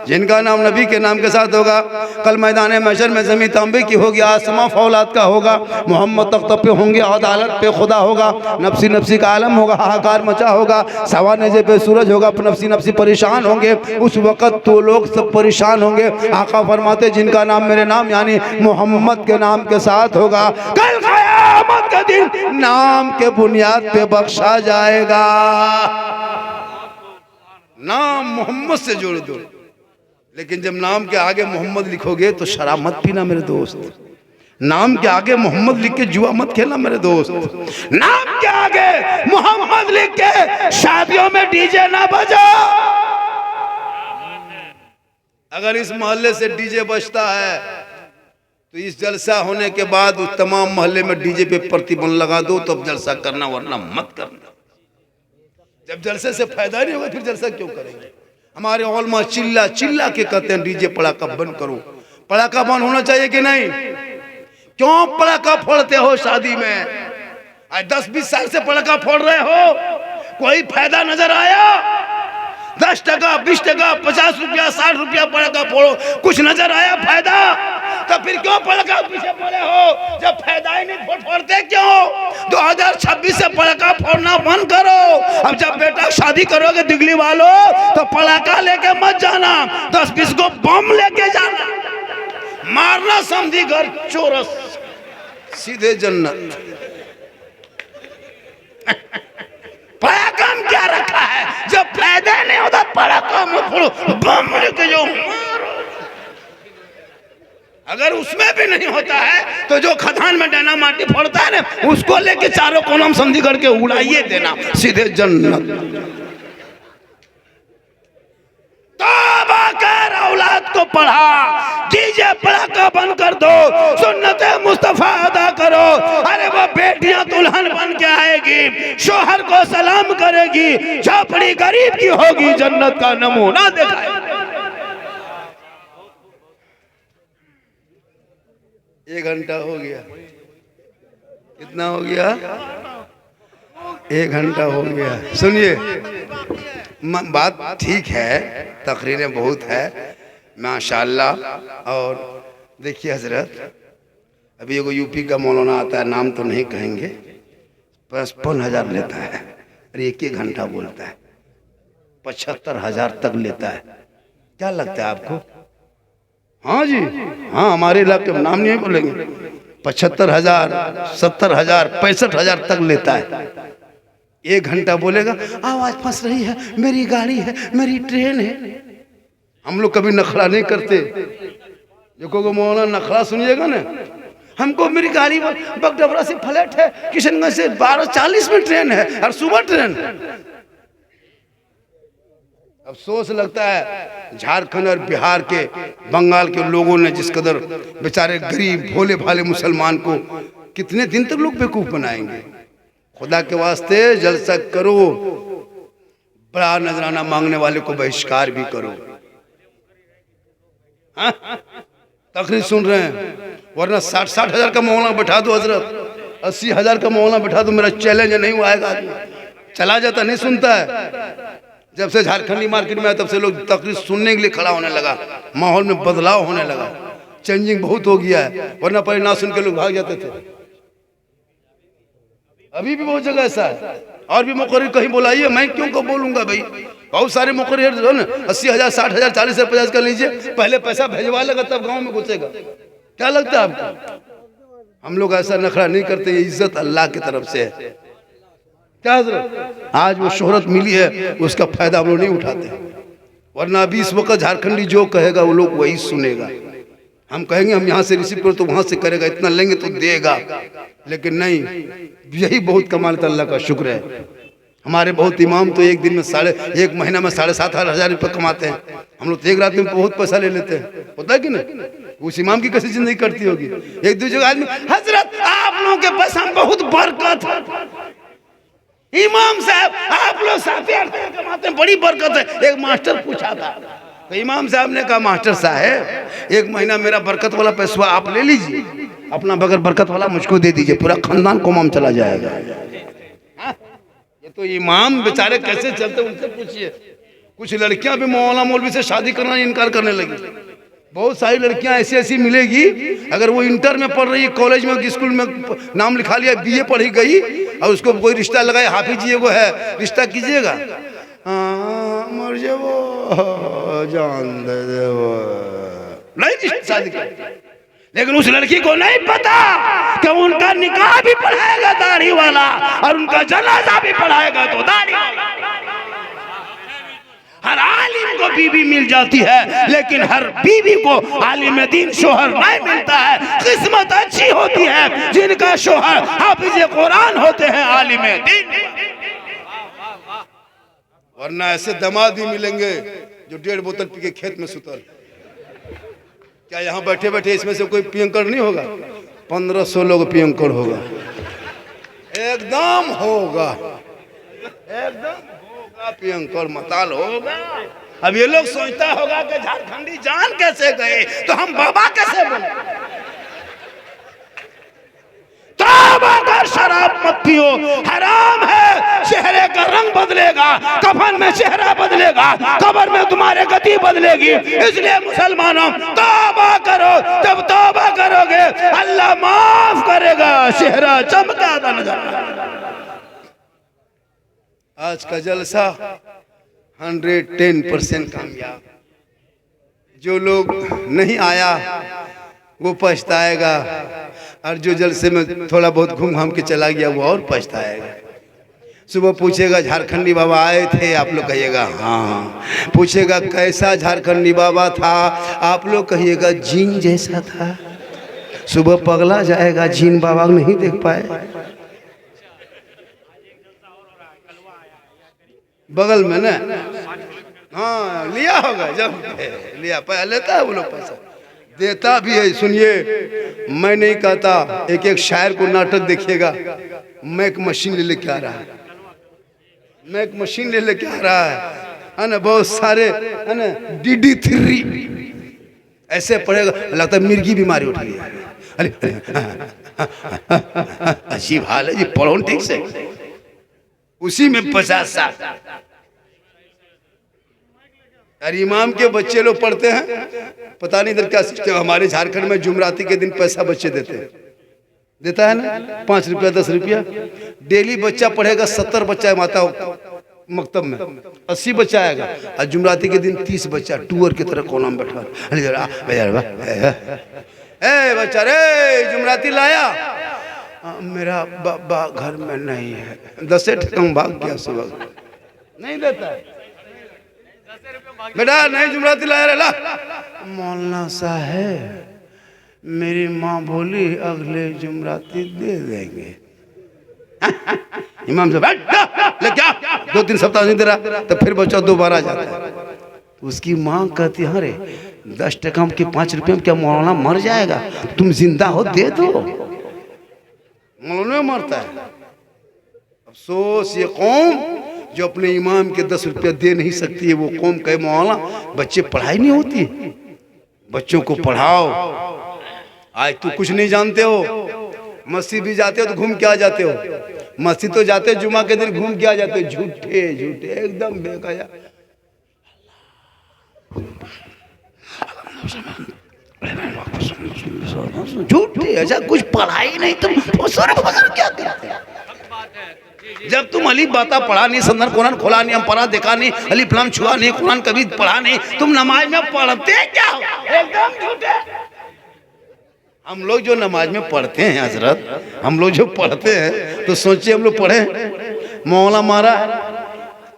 जिनका नाम नबी के नाम के साथ होगा, कल मैदान महशर में ज़मीन तांबे की होगी, आसमां फौलाद का होगा, मोहम्मद तख्त पे होंगे, अदालत पे खुदा होगा, नफसी नफसी का आलम होगा, हाहाकार मचा होगा, सवा नजे पे सूरज होगा, नफसी नफसी परेशान होंगे। उस वक़्त तो लोग सब परेशान होंगे। आका फरमाते जिनका नाम मेरे नाम यानी मोहम्मद के नाम के साथ होगा, कल क़यामत का दिन नाम के बुनियाद पे बख्शा जाएगा। नाम मोहम्मद से जोड़ दो, लेकिन जब नाम के आगे मोहम्मद लिखोगे तो शराब मत पीना मेरे दोस्त। नाम के आगे मोहम्मद लिख के जुआ मत खेलना मेरे दोस्त। नाम के आगे मोहम्मद लिख के शादियों में डीजे ना बजा। अगर इस मोहल्ले से डीजे बजता है तो इस जलसा होने के बाद उस तमाम मोहल्ले में डीजे पे प्रतिबंध लगा दो, तब जलसा करना, वरना मत करना। जब जलसे से फायदा नहीं होगा फिर जलसा क्यों करेंगे। हमारे उलमा चिल्ला चिल्ला के कहते हैं डीजे पड़ाका बंद करो। पड़ाका बंद होना चाहिए कि नहीं? क्यों पड़ाका फोड़ते हो शादी में? आज 10-20 साल से पड़ाका फोड़ रहे हो, कोई फायदा नजर आया? 10 टका, 20 टका, 50 रुपया, 60 रुपया पड़ाका फोड़ो, कुछ नजर आया फायदा? तो फिर क्यों पड़ाका पीछे पड़े हो? जब फायदा ही नहीं फोड़ते क्यों? 2026 से पड़ाका फोड़ना बंद करो। अब जब बेटा शादी करोगे दिगली वालों तो पड़ाका लेके मत जाना, 10-20 को बम लेके जाना, मारना समझी घर चोरस, सीधे जन्नत। पड़ाका में क्या रखा है? जब फायदा नहीं होता पड़ाका मत फोड़ो, बम लेके जाओ मारो। अगर उसमें भी नहीं होता है तो जो खदान में डना माटी फोड़ता है ना, उसको लेके चारों कोनम समझी करके उड़ाइए देना, सीधे जन्नत। तौबा कर, औलाद को पढ़ा, डीजे पड़ाका बंद कर दो, सुन्नते मुस्तफा अदा करो। अरे वो बेटियां दुल्हन बन के आएगी, शोहर को सलाम करेगी, झोपड़ी गरीब की होगी, जन्नत का नमूना दिखाएगी। 1 घंटा हो गया। कितना हो गया? 1 घंटा हो गया। सुनिए, बात ठीक है, तकरीरें बहुत है माशाअल्लाह। और देखिए हजरत, अभी एगो यूपी का मौलाना आता है, नाम तो नहीं कहेंगे, 55,000 लेता है और 1 घंटा बोलता है, 75,000 तक लेता है। क्या लगता है आपको? हाँ जी, हाँ, हमारे इलाके में नाम नहीं बोलेंगे, 75,000, 70,000, 65,000 तक लेता है। 1 घंटा बोलेगा, आवाज फंस रही है, मेरी गाड़ी है, मेरी ट्रेन है। हम लोग कभी नखरा नहीं करते। जो को मौलाना नखरा सुनिएगा ना, हमको मेरी गाड़ी बगडबरा से फ्लैट है, किशनगंज से 12:40 में ट्रेन है और सुबह ट्रेन। अफसोस लगता है झारखंड और बिहार के, बंगाल के लोगों ने जिस कदर बेचारे गरीब भोले भाले मुसलमान को कितने दिन तक लोग बेवकूफ बनाएंगे। खुदा के वास्ते जलसा करो, बड़ा नजराना मांगने वाले को बहिष्कार भी करो। हाँ? तकरीर सुन रहे हैं, वरना 60 हजार का मौलाना बैठा दो हजरत, 80 हजार का मौलाना बैठा दो, मेरा चैलेंज नहीं वो आएगा, चला जाता, नहीं सुनता है। जब से झारखंडी मार्केट में आया तब से लोग तकरीर सुनने के लिए खड़ा होने लगा, माहौल में बदलाव होने लगा, चेंजिंग बहुत हो गया है, वरना पहले ना सुन के लोग भाग जाते थे। अभी भी बहुत जगह ऐसा है। और भी मुकर्रिर कहीं बुलाइए, मैं क्यों को बोलूंगा भाई, बहुत सारे मुकर्रिर जो है 80 हजार, 60 हजार, 40 हजार, 50 का लीजिए, पहले पैसा भेजवा लेगा तब गाँव में घुसेगा। क्या लगता है आपको? हम लोग ऐसा नखरा नहीं करते, ये इज्जत अल्लाह की तरफ से है। क्या हजरत, आज वो शोहरत मिली है, उसका फायदा हम लोग नहीं उठाते, वरना अभी इस वक्त झारखंडी जो कहेगा वो लोग वही सुनेगा। हम कहेंगे हम यहाँ से रिसीव करो तो वहां से करेगा, इतना लेंगे तो देगा, लेकिन नहीं, यही बहुत कमाल है, अल्लाह का शुक्र है। हमारे बहुत इमाम तो एक दिन में 1 महीना में 7,500 हजार रुपये कमाते हैं। हम लोग तो एक रात में बहुत पैसा ले लेते हैं, होता है कि नहीं? उस इमाम की कैसी जिंदगी करती होगी। एक दूसरे आदमी, हजरत आप लोगों के पैसा में बहुत बरकत है, इमाम साहब आप लोग 7,000 कमाते हैं, बड़ी बरकत है। एक मास्टर पूछा था, तो इमाम साहब ने कहा मास्टर साहब 1 महीना मेरा बरकत वाला पैसा आप ले लीजिए, अपना बगैर बरकत वाला मुझको दे दीजिए, पूरा खानदान को माम चला जाएगा। ये तो इमाम बेचारे कैसे चलते उनसे पूछिए। कुछ लड़कियां भी मौलाना मौलवी से शादी करना इनकार करने लगी। बहुत सारी लड़कियां ऐसी ऐसी मिलेगी, अगर वो इंटर में पढ़ रही है, कॉलेज में स्कूल में नाम लिखा लिया, बीए पढ़ी गई और उसको कोई रिश्ता लगाए, हाफिज जी वो है, रिश्ता कीजिएगा, मर जाओ जान दे दे नहीं शादी कर। लेकिन उस लड़की को नहीं पता कि उनका निकाह भी पढ़ाएगा दाढ़ी वाला और उनका जनाजा भी पढ़ाएगा तो दाढ़ी वाला। हर आलिम को बीवी मिल जाती है, लेकिन हर बीवी को आलिम दीन शोहर नहीं मिलता है। किस्मत अच्छी होती है जिनका शोहर हाफिज कुरान होते हैं, आलिम दीन, वरना ऐसे दामाद ही मिलेंगे जो 1.5 बोतल पी के खेत में सुतल। क्या यहाँ बैठे बैठे इसमें से कोई पियंकर नहीं होगा? 1500 लोग पियंकर होगा, एकदम होगा, एकदम होगा पियंकर मताल होगा। अब ये लोग सोचता होगा कि झारखंडी जान कैसे गए तो हम बाबा कैसे बने। तौबा कर, शराब मत पियो, हराम है। चेहरे का रंग बदलेगा, कफन में चेहरा बदलेगा, कब्र में तुम्हारे गति बदलेगी। इसलिए मुसलमानों तौबा करो, जब तौबा करोगे अल्लाह माफ करेगा, चेहरा चमका नजर। आज का जलसा 110% कामयाब। जो लोग नहीं आया वो पछताएगा, और जो जलसे में थोड़ा बहुत घूम घाम के चला गया वो और पछताएगा। सुबह पूछेगा झारखंडी बाबा आए थे, आप लोग कहिएगा हाँ। पूछेगा कैसा झारखंडी बाबा था, आप लोग कहिएगा जीन जैसा था। सुबह पगला जाएगा, जीन बाबा नहीं देख पाए। बगल में ना, हाँ लिया होगा, जब लिया पहले लेता है वो लोग पैसा, देता भी है। सुनिए, मैं नहीं कहता, एक एक शायर को नाटक देखिएगा, मैं एक मशीन ले लेके आ रहा है, मैं एक मशीन ले लेके आ रहा है ना, बहुत सारे है ना, DD3 ऐसे पड़ेगा, लगता है मिर्गी बीमारी उठ गई। अरे अजीब हाल है जी, पढ़ो ठीक से, उसी में 50 साल। अरे इमाम के बच्चे लोग पढ़ते हैं, पता नहीं इधर क्या सिस्टम। हमारे झारखंड में जुमराती के दिन पैसा बच्चे देते हैं, देता है ना, 5 रुपया 10 रुपया। डेली बच्चा पढ़ेगा, 70 बच्चा है माता मकतब में, 80 बच्चा आएगा, और जुमराती के दिन 30 बच्चा टूअर की तरह कोना में बैठा। ए बच्चा रे जुमराती लाया, मेरा बाबा घर में नहीं है, 10 ठेका भाग गया, सुबह नहीं देता है। बेटा नहीं जुमराती लाया ला। मौलाना साहब मेरी माँ बोली अगले जुमराती दे देंगे। इमाम साहब ले क्या 2-3 सप्ताह नहीं दे रहा, तो फिर बच्चा दोबारा जाता है। तो उसकी माँ कहती है अरे 10 टका के 5 रुपये में क्या मौलाना मर जाएगा, तुम जिंदा हो दे दो। मौलाना मरता है। अफसोस ये कौम जो अपने इमाम के 10 रुपया दे नहीं सकती है, वो कौम कहे मौलाना बच्चे पढ़ाई नहीं होती, बच्चों को पढ़ाओ। आज तू कुछ नहीं जानते हो, मस्जिद भी जाते हो तो घूम के आ जाते हो, मस्जिद तो जाते हो जुमा के दिन घूम के आ जाते हो, झूठे झूठे एकदम बेकाया। झूठे, ऐसा कुछ पढ़ाई नहीं, तुम क्या करते हैं? जब तुम अली बाता पढ़ा नहीं, संदर कुरान खोला नहीं, हम पढ़ा देखा नहीं, अली फलाम छुआ नहीं, कुरान कभी पढ़ा नहीं, तुम नमाज में पढ़ते क्या हो? एकदम झूठे। हम लोग जो नमाज में पढ़ते हैं हजरत, हम लोग जो पढ़ते हैं तो सोचिए हम लोग पढ़े, मौला मारा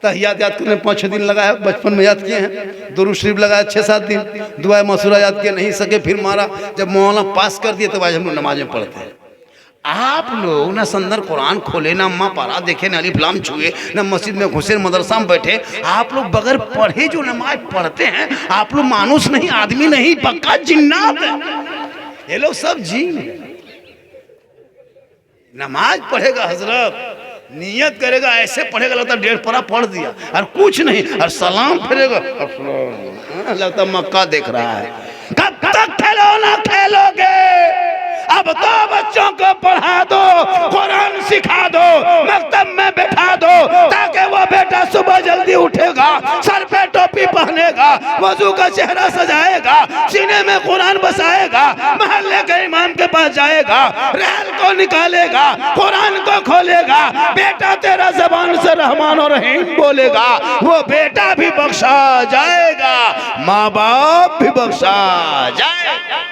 तहियात याद करने 5-6 दिन लगाया, बचपन में याद किए हैं, दुरूद शरीफ लगाया 6-7 दिन, दुआ मसूरा याद किए नहीं सके, फिर मारा, जब मौला पास कर दिए तो आज हम लोग नमाज में पढ़ते हैं। आप लोग ना संदर कुरान खोले, ना अम्मा पारा देखे, ना अली फलाम छुए, ना मस्जिद में घुसे, मदरसा में बैठे, आप लोग बगैर पढ़े जो नमाज पढ़ते हैं, आप लोग मानुस नहीं, आदमी नहीं, पक्का जिन्नात है। ये लोग सब जीन। नमाज पढ़ेगा हजरत, नियत करेगा ऐसे पढ़ेगा, लगता 1.5 पारा पढ़ दिया और कुछ नहीं, और सलाम फिरेगा लगता मक्का देख रहा है। कब तक खिलौना खेलोगे? अब तो बच्चों को पढ़ा दो, कुरान सिखा दो, मकतब में बैठा दो, ताकि वो बेटा सुबह जल्दी उठेगा, सर पे टोपी पहनेगा, वजू का चेहरा सजाएगा, सीने में कुरान बसाएगा, मोहल्ले के इमाम के पास जाएगा, रहल को निकालेगा, कुरान को खोलेगा, बेटा तेरा जबान से रहमान और रहीम बोलेगा, वो बेटा भी बख्शा जाएगा, माँ बाप भी बख्शा जाएगा।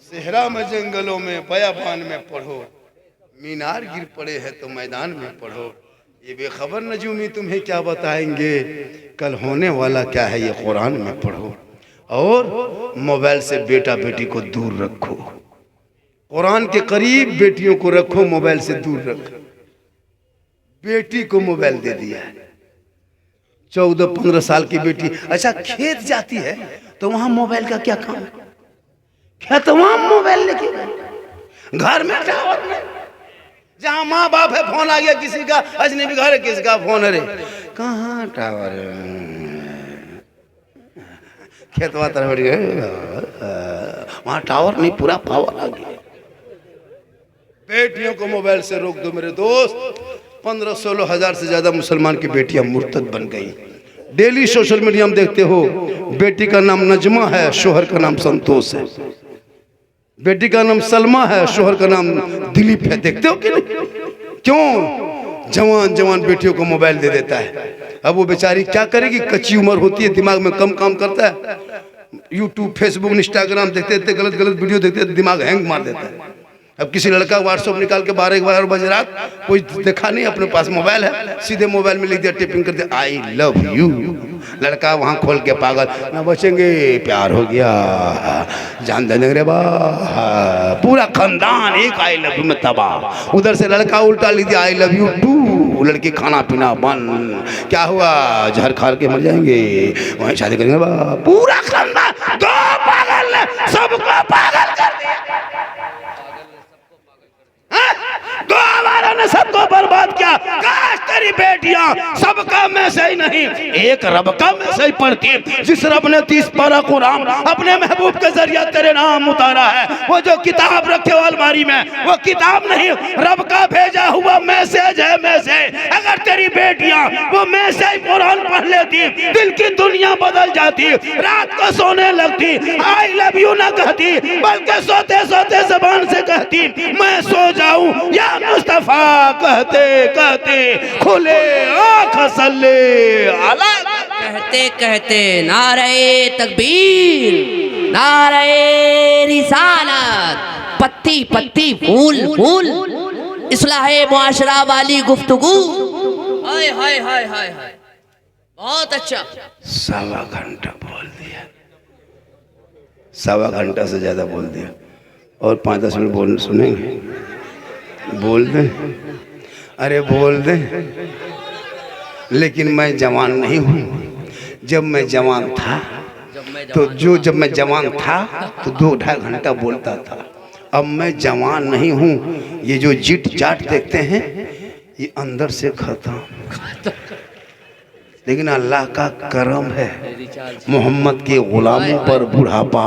सेहरा में, जंगलों में, बयाबान में पढ़ो, मीनार गिर पड़े हैं तो मैदान में पढ़ो, ये बेखबर नजूमी तुम्हें क्या बताएंगे, कल होने वाला क्या है ये कुरान में पढ़ो। और मोबाइल से बेटा बेटी को दूर रखो, कुरान के करीब बेटियों को रखो, मोबाइल से दूर रखो। बेटी को मोबाइल दे दिया है, 14-15 साल की बेटी, अच्छा खेत जाती है तो वहां मोबाइल का क्या काम है? क्या तमाम मोबाइल लेके घर में टावर में, जहाँ माँ बाप है फोन आ गया किसी का, अजनबी घर है किसका फोन है रे, कहाँ टावर है, खेतवा तरफ बढ़ गए, वहाँ टावर नहीं, पूरा पावर आ गया। बेटियों को मोबाइल से रोक दो मेरे दोस्त। 15-16 हजार से ज्यादा मुसलमान की बेटियां मुर्तद बन गई। डेली सोशल मीडिया में देखते हो, बेटी का नाम नजमा है, शोहर का नाम संतोष है, बेटी का नाम सलमा है, शोहर का नाम दिलीप है। देखते हो कि नहीं? क्यों? जवान जवान बेटियों को मोबाइल दे देता है। अब वो बेचारी क्या करेगी, कच्ची उम्र होती है, दिमाग में कम काम करता है, यूट्यूब फेसबुक इंस्टाग्राम देखते देखते गलत गलत वीडियो देखते दिमाग हैंग मार देता है। अब किसी लड़का व्हाट्सएप निकाल के 12 बजे रात, कोई देखा नहीं, अपने पास मोबाइल है, सीधे मोबाइल में लिख दिया, टिपिंग कर दिया, आई लव यू। लड़का वहां खोल के पागल, ना बचेंगे, प्यार हो गया, जान देंगे रे बा, पूरा खानदान एक आई लव यू में तबाह। उधर से लड़का उल्टा लिख दिया, आई लव यू टू। लड़की खाना पीना बंद, क्या हुआ, जहर खा के मर जाएंगे, वहीं शादी करेंगे बा। पूरा खानदान, दो पागल ने सबको पागल कर दिया, दो आवारा ने सबको बर्बाद किया। काश तेरी बेटियां सबका मैसेज नहीं, एक रब का मैसेज पढ़ती, जिस रब ने 30 पारा कुरान अपने महबूब के जरिए तेरे नाम उतारा है। वो जो किताब रखे हो अलमारी में, वो किताब नहीं, रब का भेजा हुआ मैसेज है, मैसेज। अगर तेरी बेटियां वो मैसेज कुरान पढ़ लेती, दिल की दुनिया बदल जाती, रात को सोने लगती, आई लव यू ना कहती, बल्कि सोते सोते जबान से कहती, मैं सो जाऊं या मुस्तफा कहते कहते खुले आँख सल्ले अला। कहते कहते नारे तकबीर, नारे रिसालत, पत्ती पत्ती फूल फूल, इस्लाहे मुआशरा वाली गुफ्तगू। हाय हाय हाय हाय हाय, बहुत अच्छा। 1.25 घंटा बोल दिया, 1.25 घंटा से ज्यादा बोल दिया, और 5-10 मिनट बोल सुनेंगे, बोल दें, अरे बोल दें। लेकिन मैं जवान नहीं हूँ। जब मैं जवान था जब मैं जवान था तो 2-2.5 घंटा बोलता था। अब मैं जवान नहीं हूँ। ये जो जिट जाट देखते हैं ये अंदर से खत्म। लेकिन अल्लाह का करम है, मोहम्मद के गुलामों पर बुढ़ापा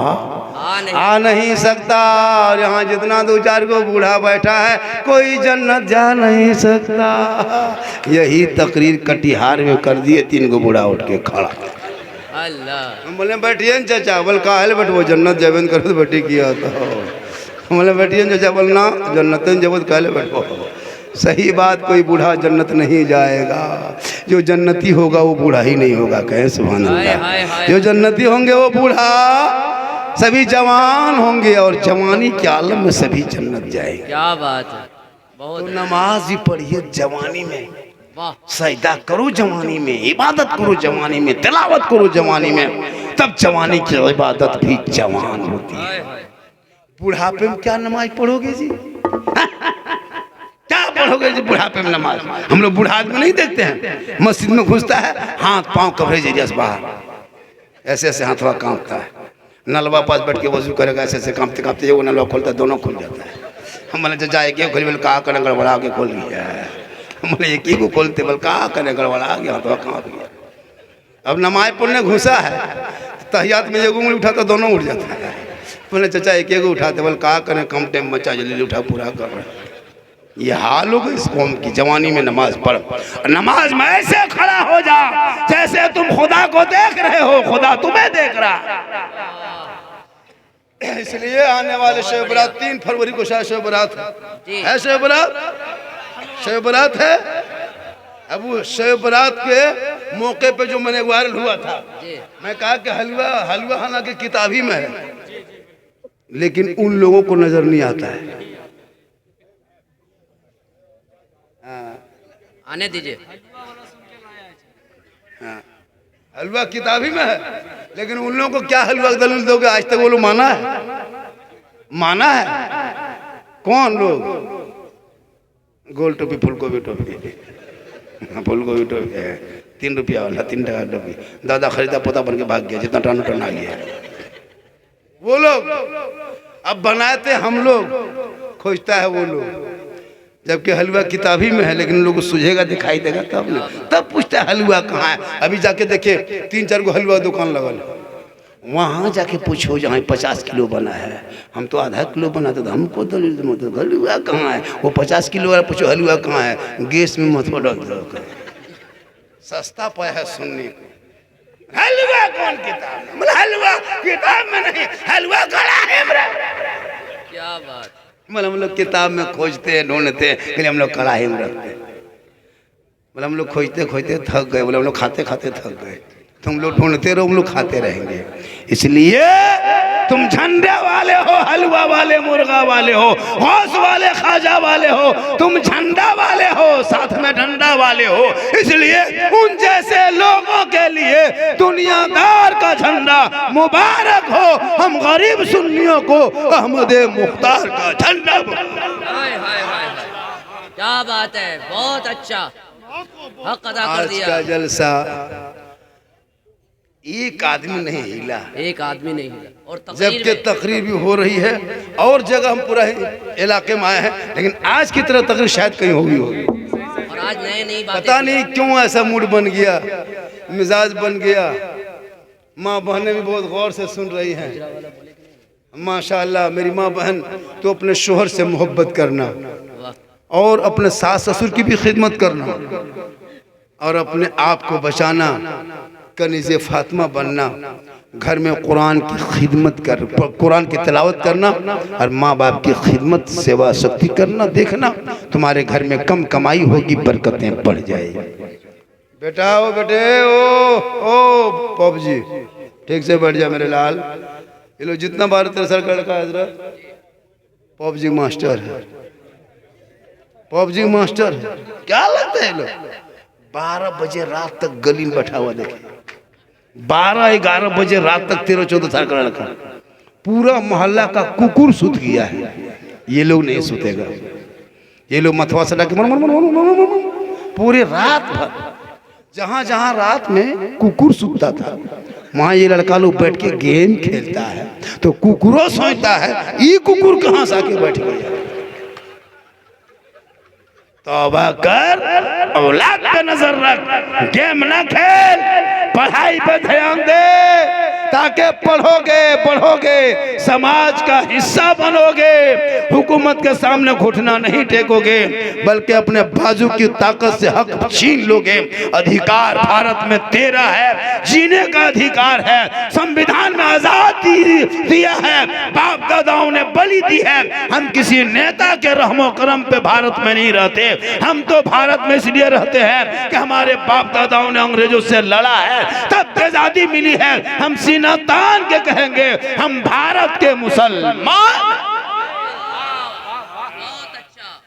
आ नहीं सकता। और यहाँ जितना 2-4 को बूढ़ा बैठा है, कोई जन्नत जा नहीं सकता। यही तकरीर कटिहार में कर दिए, 3 को बूढ़ा उठ के खड़ा। अल्लाह, हम बोले बैठिए चाचा, बोल का है बैठ, वो जन्नत जब करो तो बैठी किया था। हम बोले बैठिए चाचा, बोलना जन्नत जब कहले बैठो। सही बात, कोई बूढ़ा जन्नत नहीं जाएगा। जो जन्नती होगा वो बूढ़ा ही नहीं होगा। कहे सुभान अल्लाह। जो जन्नती होंगे वो बूढ़ा, सभी जवान होंगे, और जवानी के आलम में सभी जन्नत जाएंगे। क्या बात है, बहुत। तो नमाज ही पढ़िए जवानी में, वाह, सजदा करो जवानी में, इबादत करो जवानी में, तिलावत करो जवानी में, तब जवानी की इबादत भी जवान होती है। बुढ़ापे में क्या नमाज पढ़ोगे जी? क्या पढ़ोगे जी बुढ़ापे में नमाज? हम लोग बूढ़ा आदमी नहीं देखते हैं, मस्जिद में घुसता है, हाथ पांव कवरेज एरिया से बाहर, ऐसे ऐसे हाथवा कांपता है, नलवा पास बैठ के वजू करेगा, ऐसे ऐसे कांपते कांपते वो नलवा खोलता है, दोनों खुल जाता है। हम बोले चाचा एक ही खोली, बोले कहाँ करने गड़बड़ा के खोल लिया है। हम बोले एक ही को खोलते, बोले कहाँ करने गड़बड़ा गया तो कहाँ गया। अब नमाज पढ़ने घुसा है, तहियात में एक उंगली उठाता दोनों उठ जाता है। बोले चाचा एक एक उठाते, बोले कहाँ करें कम टाइम बच्चा जल्दी उठा पूरा कर रहे हैं। ये हाल होगा इस कौम की। जवानी में नमाज पढ़, नमाज में ऐसे खड़ा हो जा जैसे तुम खुदा को देख रहे हो, खुदा तुम्हें देख रहा। इसलिए आने वाले शब बरात 3 फरवरी को शायद शब बरात है, शब बरात है। अब वो शब बरात के मौके पे जो मैंने वायरल हुआ था, मैं कहा कि हलवा हालांकि किताब ही में है, लेकिन उन लोगों को नजर नहीं आता है। आने दीजिए। हाँ, हलवा किताब ही में है, लेकिन उन लोगों को क्या हलवा दलील दोगे? आज तक वो लोग माना है कौन लोग? गोल टोपी फूलगोभी टोपी, फूलगोभी टोपी है 3 रुपया वाला, 3 टका टोपी। दादा खरीदा पोता बन के भाग गया, जितना टन टन आ गया। वो लोग अब बनाते हम लोग, खोजता है वो लोग, जबकि हलवा किताबी में है, लेकिन लोगों को सुझेगा दिखाई देगा तब ना, तब पूछता है हलवा कहाँ है। अभी जाके देखे 3-4 गो हलवा दुकान लगल, वहाँ जाके पूछो जहाँ 50 किलो बना है। हम तो आधा किलो बनाते थे, हमको दलील मतलब हलवा कहाँ है। वो 50 किलो वाला पूछो हलवा कहाँ है, गैस में मत डाल दो, सस्ता पाया है सुनने को। हलवा कौन किताब में? मतलब हलवा किताब में नहीं, हलवा गला है मेरा। क्या बात। मतलब हम लोग किताब में खोजते हैं, ढूंढते हैं, फिर हम लोग कड़ाही में रखते हैं। बोले हम लोग खोजते खोजते थक गए, बोले हम लोग खाते खाते थक गए। तुम लोग ढूंढते रहो, हम लोग खाते रहेंगे। इसलिए तुम झंडे वाले हो, हलवा वाले, मुर्गा वाले हो, हौस वाले, खाजा वाले हो, तुम झंडा वाले हो, साथ में डंडा वाले हो। इसलिए उन जैसे लोगों के लिए दुनियादार का झंडा मुबारक हो। हम गरीब सुन्नियों को अहमद मुख्तार का झंडा। हाय हाय हाय, क्या बात है, बहुत अच्छा, हक अदा कर आज दिया। का जलसा एक आदमी नहीं हिला, एक आदमी नहीं हिला। और जबकि तकरीर भी हो रही है और जगह हम पूरा इलाके में आए हैं, लेकिन आज की तरह तकरीर शायद कहीं होगी। और आज नई बातें, पता नहीं क्यों ऐसा मूड बन गया, मिजाज बन गया। माँ बहनें भी बहुत गौर से सुन रही हैं। माशाअल्लाह मेरी माँ बहन, तो अपने शोहर से मोहब्बत करना और अपने सास ससुर की भी खिदमत करना और अपने आप को बचाना, कनीज़े फातिमा बनना, घर में कुरान की खिदमत कर, कुरान की तिलावत करना और माँ बाप की खिदमत सेवा शक्ति करना। देखना तुम्हारे घर में कम कमाई होगी, बरकतें बढ़ जाएगी। बेटा ओ बेटे ओ पबजी ठीक से बैठ जा मेरे लाल। ये लो जितना 12-13 का लड़का हजरत पबजी मास्टर है, पबजी मास्टर है। क्या लगता है लोग 12 बजे रात तक गली में बैठा हुआ, देखे 12-11 बजे रात तक 13-14 साल का लड़का, पूरा मोहल्ला का कुकुर सुत गया है। ये लोग नहीं सुतेगा, ये लोग मथवा सटा के पूरे रात भर, जहां जहां रात में कुकुर सुतता था वहां ये लड़का लोग बैठ के गेम खेलता है। तो कुकुरों सोचता है ये कुकुर कहां से आके बैठ गया। तौबा कर, औलाद पे नजर रख, गेम ना खेल, पढ़ाई पे ध्यान दे, ताकि पढ़ोगे समाज का हिस्सा बनोगे, हुकूमत के सामने घुटना नहीं टेकोगे, बल्कि अपने बाजू की ताकत से हक छीन लोगे। अधिकार भारत में तेरा है, जीने का अधिकार है, संविधान में आजादी दिया है, बाप दादाओं ने बलि दी है। हम किसी नेता के रहमो करम पे भारत में नहीं रहते, हम तो भारत में इसलिए रहते हैं कि हमारे बाप दादाओं ने अंग्रेजों से लड़ा है, तब आजादी मिली है। हम सीना तान के कहेंगे हम भारत के मुसलमान। बहुत अच्छा,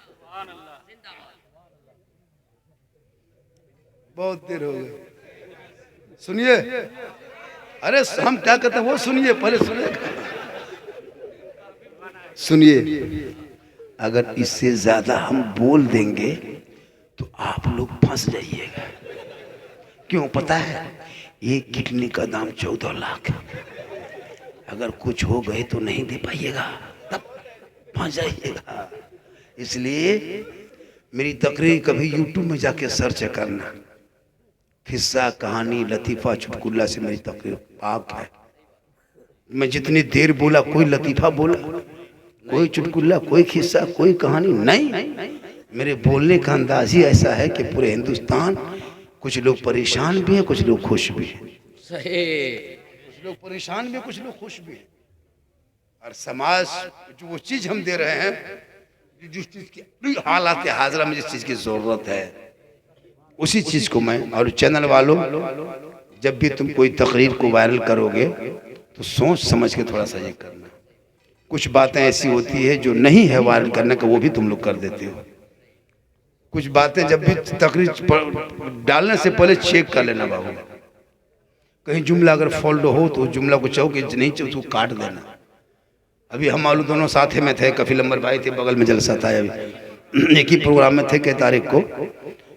बहुत देर हो गई, सुनिए। अरे हम क्या कहते हैं वो सुनिए, पहले सुनिए। अगर इससे ज्यादा हम बोल देंगे तो आप लोग फंस जाइएगा। क्यों पता है? एक किडनी का दाम 14 लाख। अगर कुछ हो गए तो नहीं दे पाइएगा, तब वहां जाइएगा। इसलिए मेरी तकरीर कभी यूट्यूब में जाके सर्च करना, किस्सा कहानी लतीफ़ा चुटकुला से मेरी तकरीर पाक है। मैं जितनी देर बोला, कोई लतीफ़ा बोला, कोई चुटकुला, कोई किस्सा, कोई कहानी नहीं। मेरे बोलने का अंदाज ही ऐसा है कि पूरे हिंदुस्तान, कुछ लोग परेशान भी हैं, कुछ लोग खुश भी हैं। सही। कुछ लोग परेशान भी हैं, कुछ लोग खुश भी हैं। और समाज जो वो चीज़ हम दे रहे हैं, जिस चीज़ की हालात हाजरा में जिस चीज़ की ज़रूरत है, उसी चीज़ को मैं, और चैनल वालों, जब भी तुम कोई तकरीर को वायरल करोगे तो सोच समझ के थोड़ा सा ये करना। कुछ बातें ऐसी होती है जो नहीं है वायरल करने का, वो भी तुम लोग कर देते हो। कुछ बातें जब भी तकरीर डालने से पहले चेक कर लेना बाबू। कहीं जुमला अगर फॉल्ट हो तो जुमला को चाहो कि नहीं चाहो तो काट देना। अभी हम आलू दोनों साथ में थे, कफील अमर भाई थे, बगल में जलसा था। अभी एक ही प्रोग्राम में थे, कई तारीख को,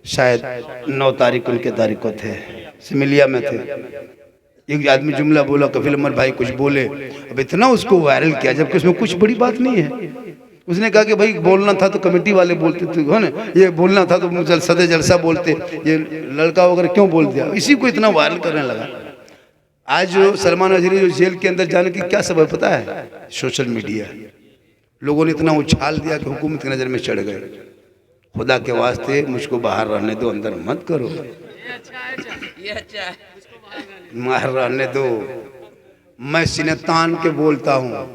शायद 9 तारीख उनके तारीख को थे, सिमिलिया में थे। एक आदमी जुमला बोला, कफील अमर भाई कुछ बोले, अब इतना उसको वायरल किया, जबकि उसमें कुछ बड़ी बात नहीं है। उसने कहा कि भाई बोलना था तो कमेटी वाले बोलते थे, है ना, ये बोलना था तो जलसा बोलते, ये लड़का वगैरह क्यों बोल दिया, इसी को इतना वायरल करने लगा। आज जो सलमान अजहरी जो जेल के अंदर जाने की क्या सबब पता है? Social media. लोगों ने इतना उछाल दिया कि हुकूमत की नज़र में चढ़ गए। खुदा के वास्ते मुझको बाहर रहने दो, अंदर मत करो। ये अच्छा है। बाहर रहने दो। मैं सीने तान के बोलता हूँ,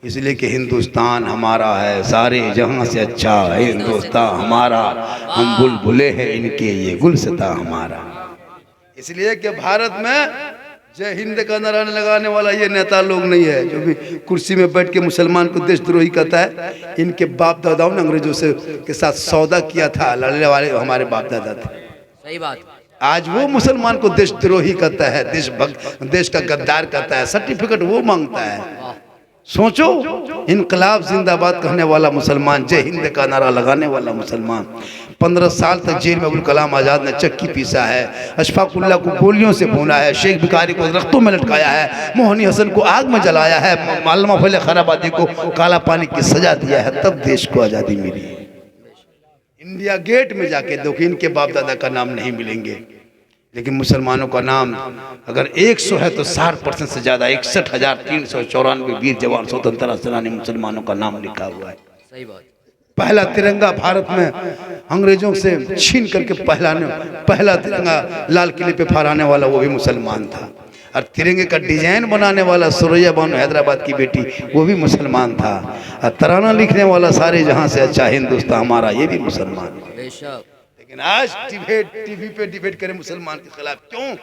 इसलिए कि हिंदुस्तान हमारा है, सारे जहां से अच्छा है हिंदुस्तान हमारा। हम बुलबुले हैं इनके, ये गुलसिता हमारा। इसलिए कि भारत में जय हिंद का नारा लगाने वाला ये नेता लोग नहीं है, जो भी कुर्सी में बैठ के मुसलमान को देशद्रोही कहता है। इनके बाप दादाओं ने अंग्रेजों से के साथ सौदा किया था, लड़ने वाले हमारे बाप दादा थे। सही बात। आज वो मुसलमान को देशद्रोही कहता है, देश का गद्दार कहता है, सर्टिफिकेट वो मांगता है। सोचो, इनकलाब जिंदाबाद कहने वाला मुसलमान, जय हिंद का नारा लगाने वाला मुसलमान, 15 साल तक जेल में अबुल कलाम आज़ाद ने चक्की पीसा है, अशफाकुल्ला को गोलियों से भूना है, शेख भिखारी को दरख्तों में लटकाया है, मोहनी हसन को आग में जलाया है, मालमा फले खैराबादी को काला पानी की सजा दिया है, तब देश को आज़ादी मिली। इंडिया गेट में जाके देखो, इनके बाप दादा का नाम नहीं मिलेंगे, लेकिन मुसलमानों का नाम अगर 100 है तो 60% से ज़्यादा 61,394 वीर जवान स्वतंत्रता सेनानी मुसलमानों का नाम लिखा हुआ है। सही बात। पहला तिरंगा भारत में अंग्रेजों से छीन करके पहला तिरंगा लाल किले पे फहराने वाला वो भी मुसलमान था। और तिरंगे का डिजाइन बनाने वाला सुरैया बानो हैदराबाद की बेटी, वो भी मुसलमान था। और तराना लिखने वाला सारे जहां से अच्छा हिंदुस्तान हमारा, ये भी मुसलमान। बेशक। लेकिन आज टीवी पे डिबेट करें मुसलमान के खिलाफ, क्यों?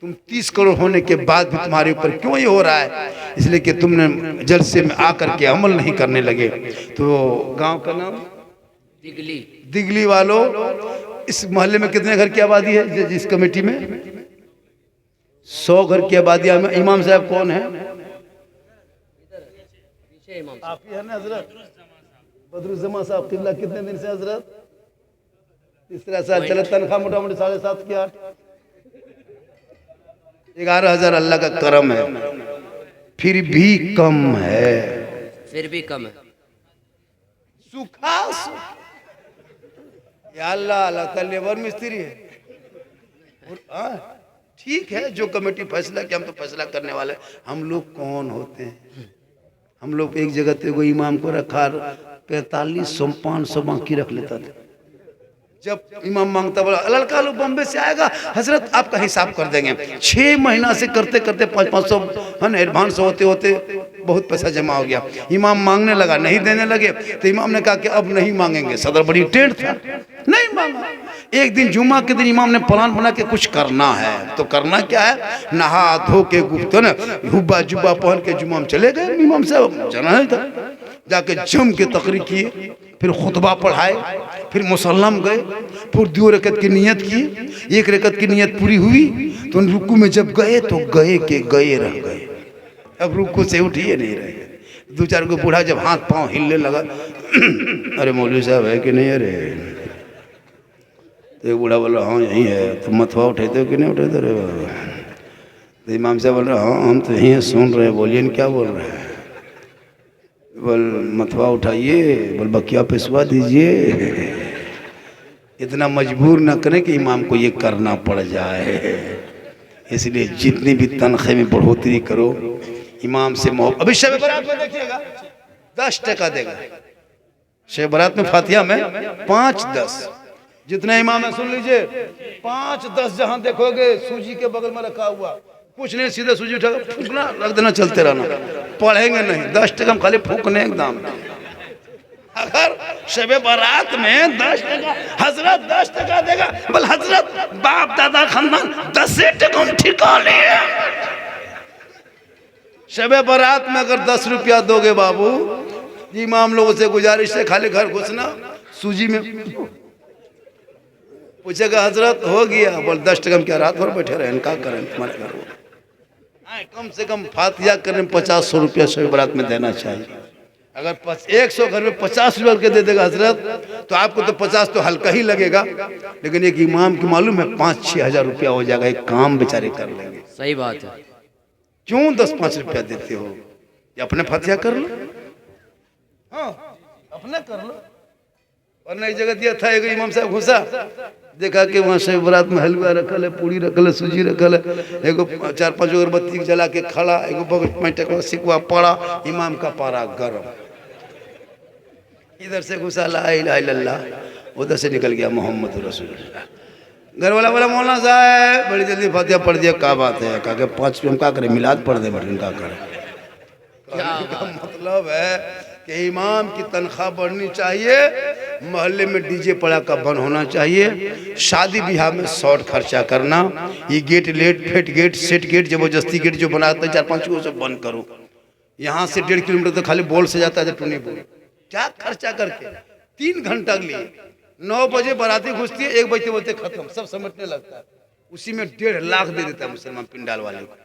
तुम 30 करोड़ होने के बाद भी तुम्हारे ऊपर क्यों ये हो रहा है? इसलिए कि तुमने जलसे में आकर के अमल नहीं करने लगे। तो गांव का नाम दिगली वालों, इस मोहल्ले में कितने घर की आबादी है? जिस कमेटी में 100 घर की आबादी में इमाम साहब कौन है? आप ही है ना हजरत बदरुज्जमा साहब किबला। कितने दिन से हजरत? तीसरा साल चले, तनख्वाह मोटा मोटी 7.5 की 8, 11,000 अल्लाह का करम है, फिर भी कम है, फिर भी कम है। सूखा या अल्लाह लेबर मिस्त्री है। ठीक है, जो कमेटी फैसला कि हम तो फैसला करने वाले, हम लोग कौन होते हैं? हम लोग एक जगह पे कोई इमाम को रखा 4500 500 बाकी रख लेता था। जब इमाम मांगता बोला लड़का लोग बॉम्बे से आएगा, हजरत आपका हिसाब कर देंगे। 6 महीना से करते करते 500 है ना, एडवांस होते होते बहुत पैसा जमा हो गया। इमाम मांगने लगा, नहीं देने लगे तो इमाम ने कहा कि अब नहीं मांगेंगे। सदर बड़ी टेढ़ था, नहीं मांगा। एक दिन जुम्मा के दिन इमाम ने प्लान बना के कुछ करना है। तो करना क्या है? नहा धो के गुफ्त न हुब्बा जुब्बा पहन के जुम्मा में चले गए। इमाम साहब जाना है था, जाके जम के तकरीर किए, फिर खुतबा पढ़ाए, फिर मुसल्लम गए, फिर 2 रकत की नियत की। 1 रकत की नियत पूरी हुई तो रुकू में जब गए तो गए के गए रह गए। अब रुकू से उठिए नहीं रहे। 2-4 को बूढ़ा जब हाथ पांव हिलने लगा, अरे मौलवी साहब है कि नहीं? अरे तो एक बूढ़ा बोला हाँ यहीं है। तो मथवा उठाते हो कि नहीं उठाते? रे तो इमाम साहब बोल रहे हाँ हम तो यहीं सुन रहे हैं, बोलिए क्या बोल रहे हैं? बोल मथवा उठाइए, बोल बकिया पिसवा दीजिए। इतना मजबूर न करें कि इमाम को ये करना पड़ जाए। इसलिए जितनी भी तनख्वाह में बढ़ोतरी करो, इमाम से मोहब्बत। अभी शब बारात में देखिएगा 10% देगा। शब बारात में फातिहा में 5-10 जितना इमाम है सुन लीजिए, 5-10 जहां देखोगे सूजी के बगल में रखा हुआ, कुछ नहीं, सीधे सूजी उठा फूकना रख देना, चलते रहना, पढ़ेंगे नहीं। 10% हम खाली फूकने एकदम। अगर शबे बारात में 10% हजरत 10% देगा, बोल हजरत बाप दादा खानदान 10% ठिका लिए। शबे बारात में अगर 10 रुपया दोगे बाबू, इमाम लोगों से गुजारिश है खाली घर घुसना, सूजी में पूछेगा हजरत हो गया, बोल 10% क्या रात भर बैठे रहे, क्या करें तुम्हारे घर में। कम से कम फातिहा करने में 50-100 रुपया शबे बारात में देना चाहिए। अगर 100 घर में 50 रुपया के दे देगा हजरत, तो आपको तो 50 तो हल्का ही लगेगा, लेकिन एक इमाम की मालूम है 5-6 हजार रुपया हो जाएगा, एक काम बेचारे कर लेंगे। सही बात है। क्यों 10-5 रुपया देते हो? ये अपने फातिहा कर लो, हाँ अपने कर लो। और नई जगह दिया था, एक इमाम साहब घुसा, देखा कि वहाँ शब बारात में हलवा रखल है, पूरी रखल है, सूजी रखल है, एगो 4-5 अगरबत्ती जला के खड़ा, एगो सिकवा पड़ा, इमाम का पारा गरम। इधर से घुसा ला इलाहा इल्लल्लाह, उधर से निकल गया मोहम्मद रसूलुल्लाह। घर वाला बोला मौलाना साहब बड़ी जल्दी फातिहा पढ़ दिया, क्या बात है? कहा कि 5 रुपये हम क्या करें, मिलाद पढ़ दे बटन क्या करें। का मतलब है कि इमाम की तनख्वाह बढ़नी चाहिए, मोहल्ले में डीजे पड़ाका बंद होना चाहिए, शादी ब्याह में शॉर्ट खर्चा करना, ये गेट लेट फेट गेट सेट गेट जबरदस्ती गेट जो बनाते हैं 4-5 को सब बंद करो। यहाँ से 1.5 किलोमीटर तो खाली बोल से जाता है, टूनी बोल क्या खर्चा करके 3 घंटा के लिए 9 बजे बाराती घुसती है, 1 बजते बजते खत्म, सब समेटने लगता है। उसी में 1.5 लाख दे देता है मुसलमान पिंडाल वाले को।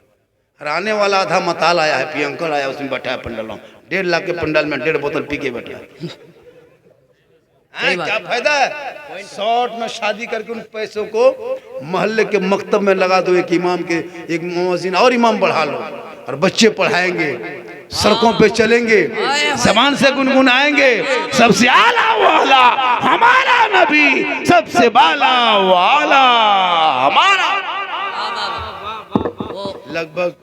हराने वाला आधा मताल आया है, प्रियंकर आया, उसमें बैठा है पंडाल में, 1.5 लाख के पंडाल में 1.5 बोतल पी के बैठा है। क्या फायदा है? शॉर्ट में शादी करके उन पैसों को मोहल्ले के मकतब में लगा दो, एक इमाम के एक मुअज्जिन और इमाम बढ़ा लो, और बच्चे पढ़ाएंगे, सड़कों पे चलेंगे, जबान से गुनगुनाएंगे, सबसे आला वाला हमारा नबी, सबसे बाला वाला हमारा। लगभग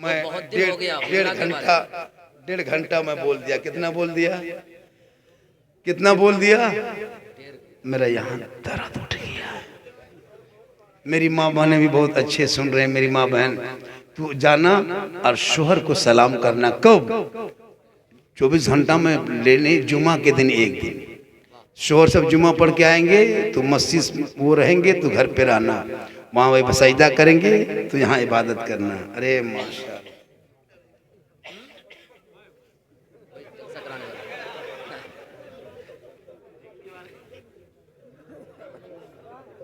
मैं 1.5 घंटा मैं बोल दिया। कितना बोल दिया? कितना बोल दिया? मेरा यहाँ दर्द उठ गया। मेरी माँ बहनें भी बहुत अच्छे सुन रहे हैं। मेरी माँ बहन तू जाना और शोहर को सलाम करना। कब? 24 घंटा में लेने, जुमा के दिन एक दिन। शोहर सब जुमा पढ़ के आएंगे तो मस्जिद वो रहेंगे तो घर पे रहना, वहाँ वही बसैदा करेंगे तो यहाँ इबादत करना। अरे माशा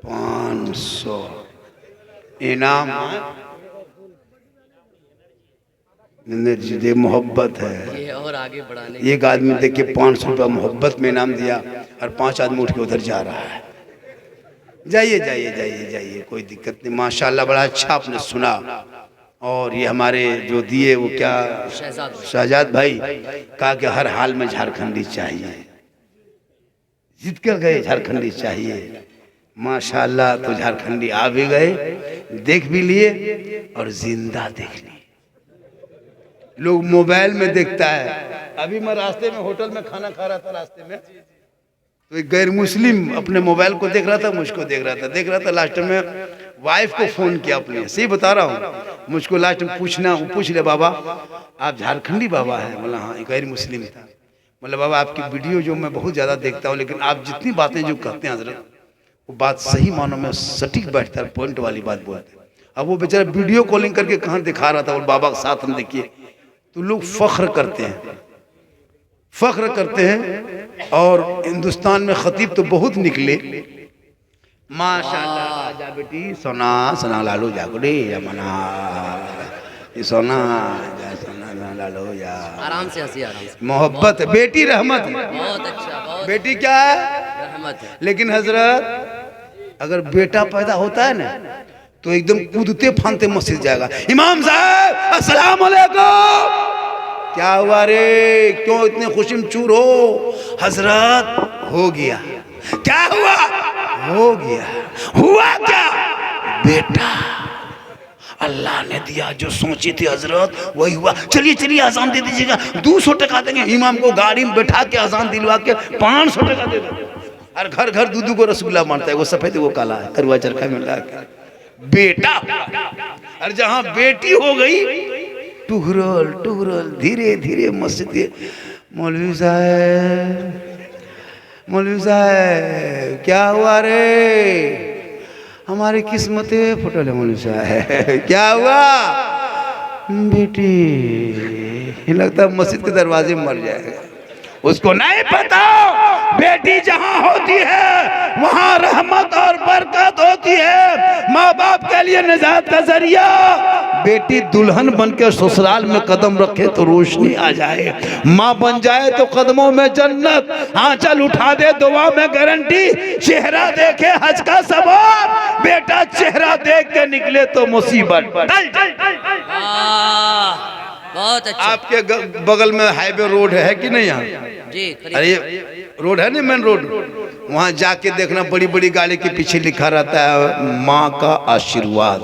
500 इनाम दे, मोहब्बत है। ये और आगे बढ़ाने एक आदमी देखिए 500 रुपया मोहब्बत में इनाम दिया और 5 आदमी उठ के उधर जा रहा है। जाइए जाइए जाइए जाइए, कोई दिक्कत नहीं। माशाल्लाह बड़ा अच्छा आपने सुना। और ये हमारे जो दिए वो क्या शहजाद भाई कहा कि हर हाल में झारखंडी चाहिए, जिद कर गए झारखंडी चाहिए। माशाल्लाह तो झारखंडी आ भी गए, देख भी लिए और जिंदा देख लिए। लोग मोबाइल में देखता है। अभी मैं रास्ते में होटल में खाना खा रहा था, रास्ते में तो एक गैर मुस्लिम अपने मोबाइल को देख रहा था, मुझको देख रहा था। लास्ट में वाइफ को फोन किया अपने, सही बता रहा हूँ। मुझको लास्ट में पूछ ले बाबा आप झारखंडी बाबा हैं? बोला हाँ। एक गैर मुस्लिम था। बोला बाबा आपकी वीडियो जो मैं बहुत ज़्यादा देखता हूँ, लेकिन आप जितनी बातें जो कहते हैं हजरत वो बात सही मानों में सटीक बैठता है, पॉइंट वाली बात बोलते हैं। अब वो बेचारा वीडियो कॉलिंग करके कहाँ दिखा रहा था और बाबा के साथ हम देखिए, तो लोग फख्र करते हैं। और हिंदुस्तान में खतीब तो बहुत निकले माशाल्लाह। जा बेटी सोना सोना लालो जागोड़े या मना ये सोना जा सोना लालो या आराम से हंसी, आराम से। मोहब्बत है बेटी, रहमत है। बहुत अच्छा, बहुत बेटी क्या है? रहमत है। लेकिन हजरत अगर बेटा पैदा होता है ना तो एकदम कूदते फानते मस्जिद जाएगा। इमाम साहब अस्सलाम वालेकुम, क्या हुआ रे, क्यों इतने खुशिम चूर हो? हजरत हो गया। क्या हुआ? हो गया। हुआ क्या? बेटा। अल्लाह ने दिया जो सोची थी हजरत वही हुआ। चलिए चलिए अजान दे दीजिएगा, 200 टका देंगे। इमाम को गाड़ी में बैठा के अजान दिलवा के 500 टका दे देंगे। और घर घर दूध को रसगुल्ला मारता है, वो सफेद वो काला है, करुआ चरखा में लगा के। बेटा। और जहां बेटी हो गई टुहरल टुहरल धीरे धीरे मस्जिद के मौलवी साहब क्या हुआ रे? हमारी किस्मतें फुटल है मौलवी साहब। क्या हुआ? बेटी। लगता है मस्जिद के दरवाजे में मर जाएगा। उसको नहीं पता बेटी जहां होती है वहां रहमत और बरकत होती है। माँ बाप के लिए निजात का जरिया। बेटी दुल्हन बनकर ससुराल में कदम रखे तो रोशनी आ जाए, माँ बन जाए तो कदमों में जन्नत, आंचल उठा दे दुआ में गारंटी, चेहरा देखे हज का सवाब, बेटा चेहरा देख के निकले तो मुसीबत। बहुत अच्छा। आपके बगल में हाईवे रोड है कि नहीं? यहाँ जी अरे रोड है ना, मेन रोड, वहां जाके देखना बड़ी बड़ी गाड़ी के पीछे लिखा रहता है माँ का आशीर्वाद,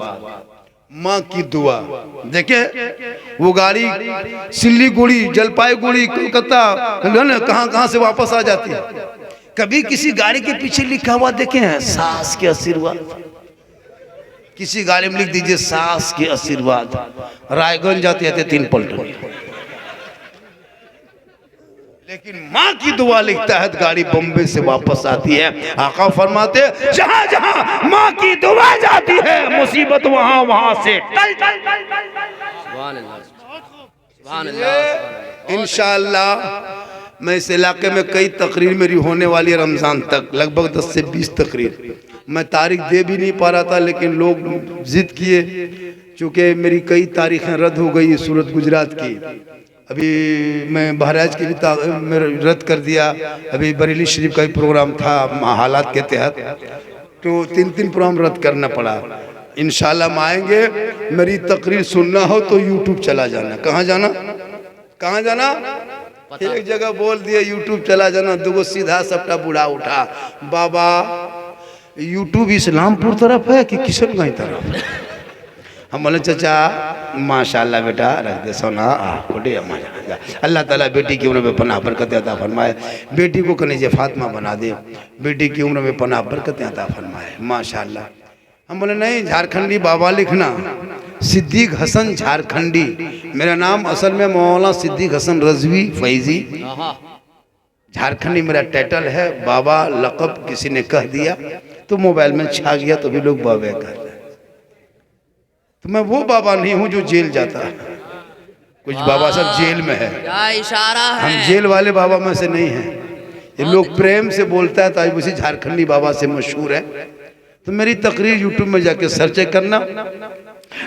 माँ की दुआ। देखे वो गाड़ी सिल्लीगुड़ी, जलपाईगुड़ी, कोलकाता, कहाँ कहाँ से वापस आ जाती है। कभी किसी गाड़ी के पीछे लिखा हुआ देखे हैं सास के आशीर्वाद? किसी गाड़ी में लिख दीजिए सास के आशीर्वाद। रायगंज जाते थे 3 पलटन, लेकिन माँ की दुआ लिखता है तो गाड़ी बम्बे से वापस आती है। आका फरमाते जहां जहां माँ की दुआ जाती है मुसीबत वहां वहां से टल टल टल टल टल। सुभान अल्लाह। इंशाअल्लाह मैं इस इलाके में कई तकरीर मेरी होने वाली है रमजान तक, लगभग 10 से 20 तकरीर। मैं तारीख दे भी नहीं पा रहा था, लेकिन लोग जिद किए, चूँकि मेरी कई तारीखें रद्द हो गई सूरत गुजरात की। अभी मैं बहराइच की भी रद्द कर दिया। अभी बरेली शरीफ का भी प्रोग्राम था हालात के तहत, तो 3 प्रोग्राम रद्द करना पड़ा। इंशाल्लाह हम आएंगे। मेरी तकरीर सुनना हो तो यूट्यूब चला जाना। कहाँ जाना? कहाँ जाना? एक जगह बोल दिया यूट्यूब चला जाना, 2 सीधा सबटा बूढ़ा उठा। बाबा यूट्यूब इस्लामपुर तरफ है कि किशनगंज तरफ? हम बोले चाचा माशाल्लाह बेटा रख दे सोना अल्लाह ताला बेटी की उम्र में पनाह बरकत अता फरमाए, बेटी को कनीज़े फातिमा बना दे, बेटी की उम्र में पनाह बरकत अता फरमाए माशाल्लाह। हम बोले नहीं झारखंडी बाबा लिखना, सिद्दीक हसन झारखंडी। मेरा नाम असल में मौलाना सिद्दीक हसन रजवी फैजी, झारखंडी मेरा टाइटल है। बाबा लक़ब किसी ने कह दिया तो मोबाइल में छा गया तो भी लोग बाबा कहते हैं। तो मैं वो बाबा नहीं हूँ जो जेल जाता है। कुछ बाबा सब जेल में है, क्या इशारा है। हम जेल वाले बाबा में से नहीं हैं। ये लोग प्रेम से बोलता है तो आज उसी झारखंडी बाबा से मशहूर है। तो मेरी तकरीर यूट्यूब में जाके सर्च करना,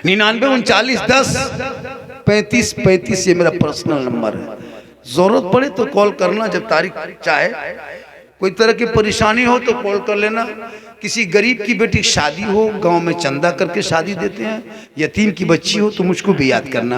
99 39 10 35 35 ये मेरा पर्सनल नंबर है। जरूरत पड़े तो कॉल करना, जब तारीख चाहे। कोई तरह की परेशानी हो तो कॉल कर लेना। किसी गरीब की बेटी शादी हो, गांव में चंदा करके शादी देते हैं, यतीम की बच्ची हो तो मुझको भी याद करना।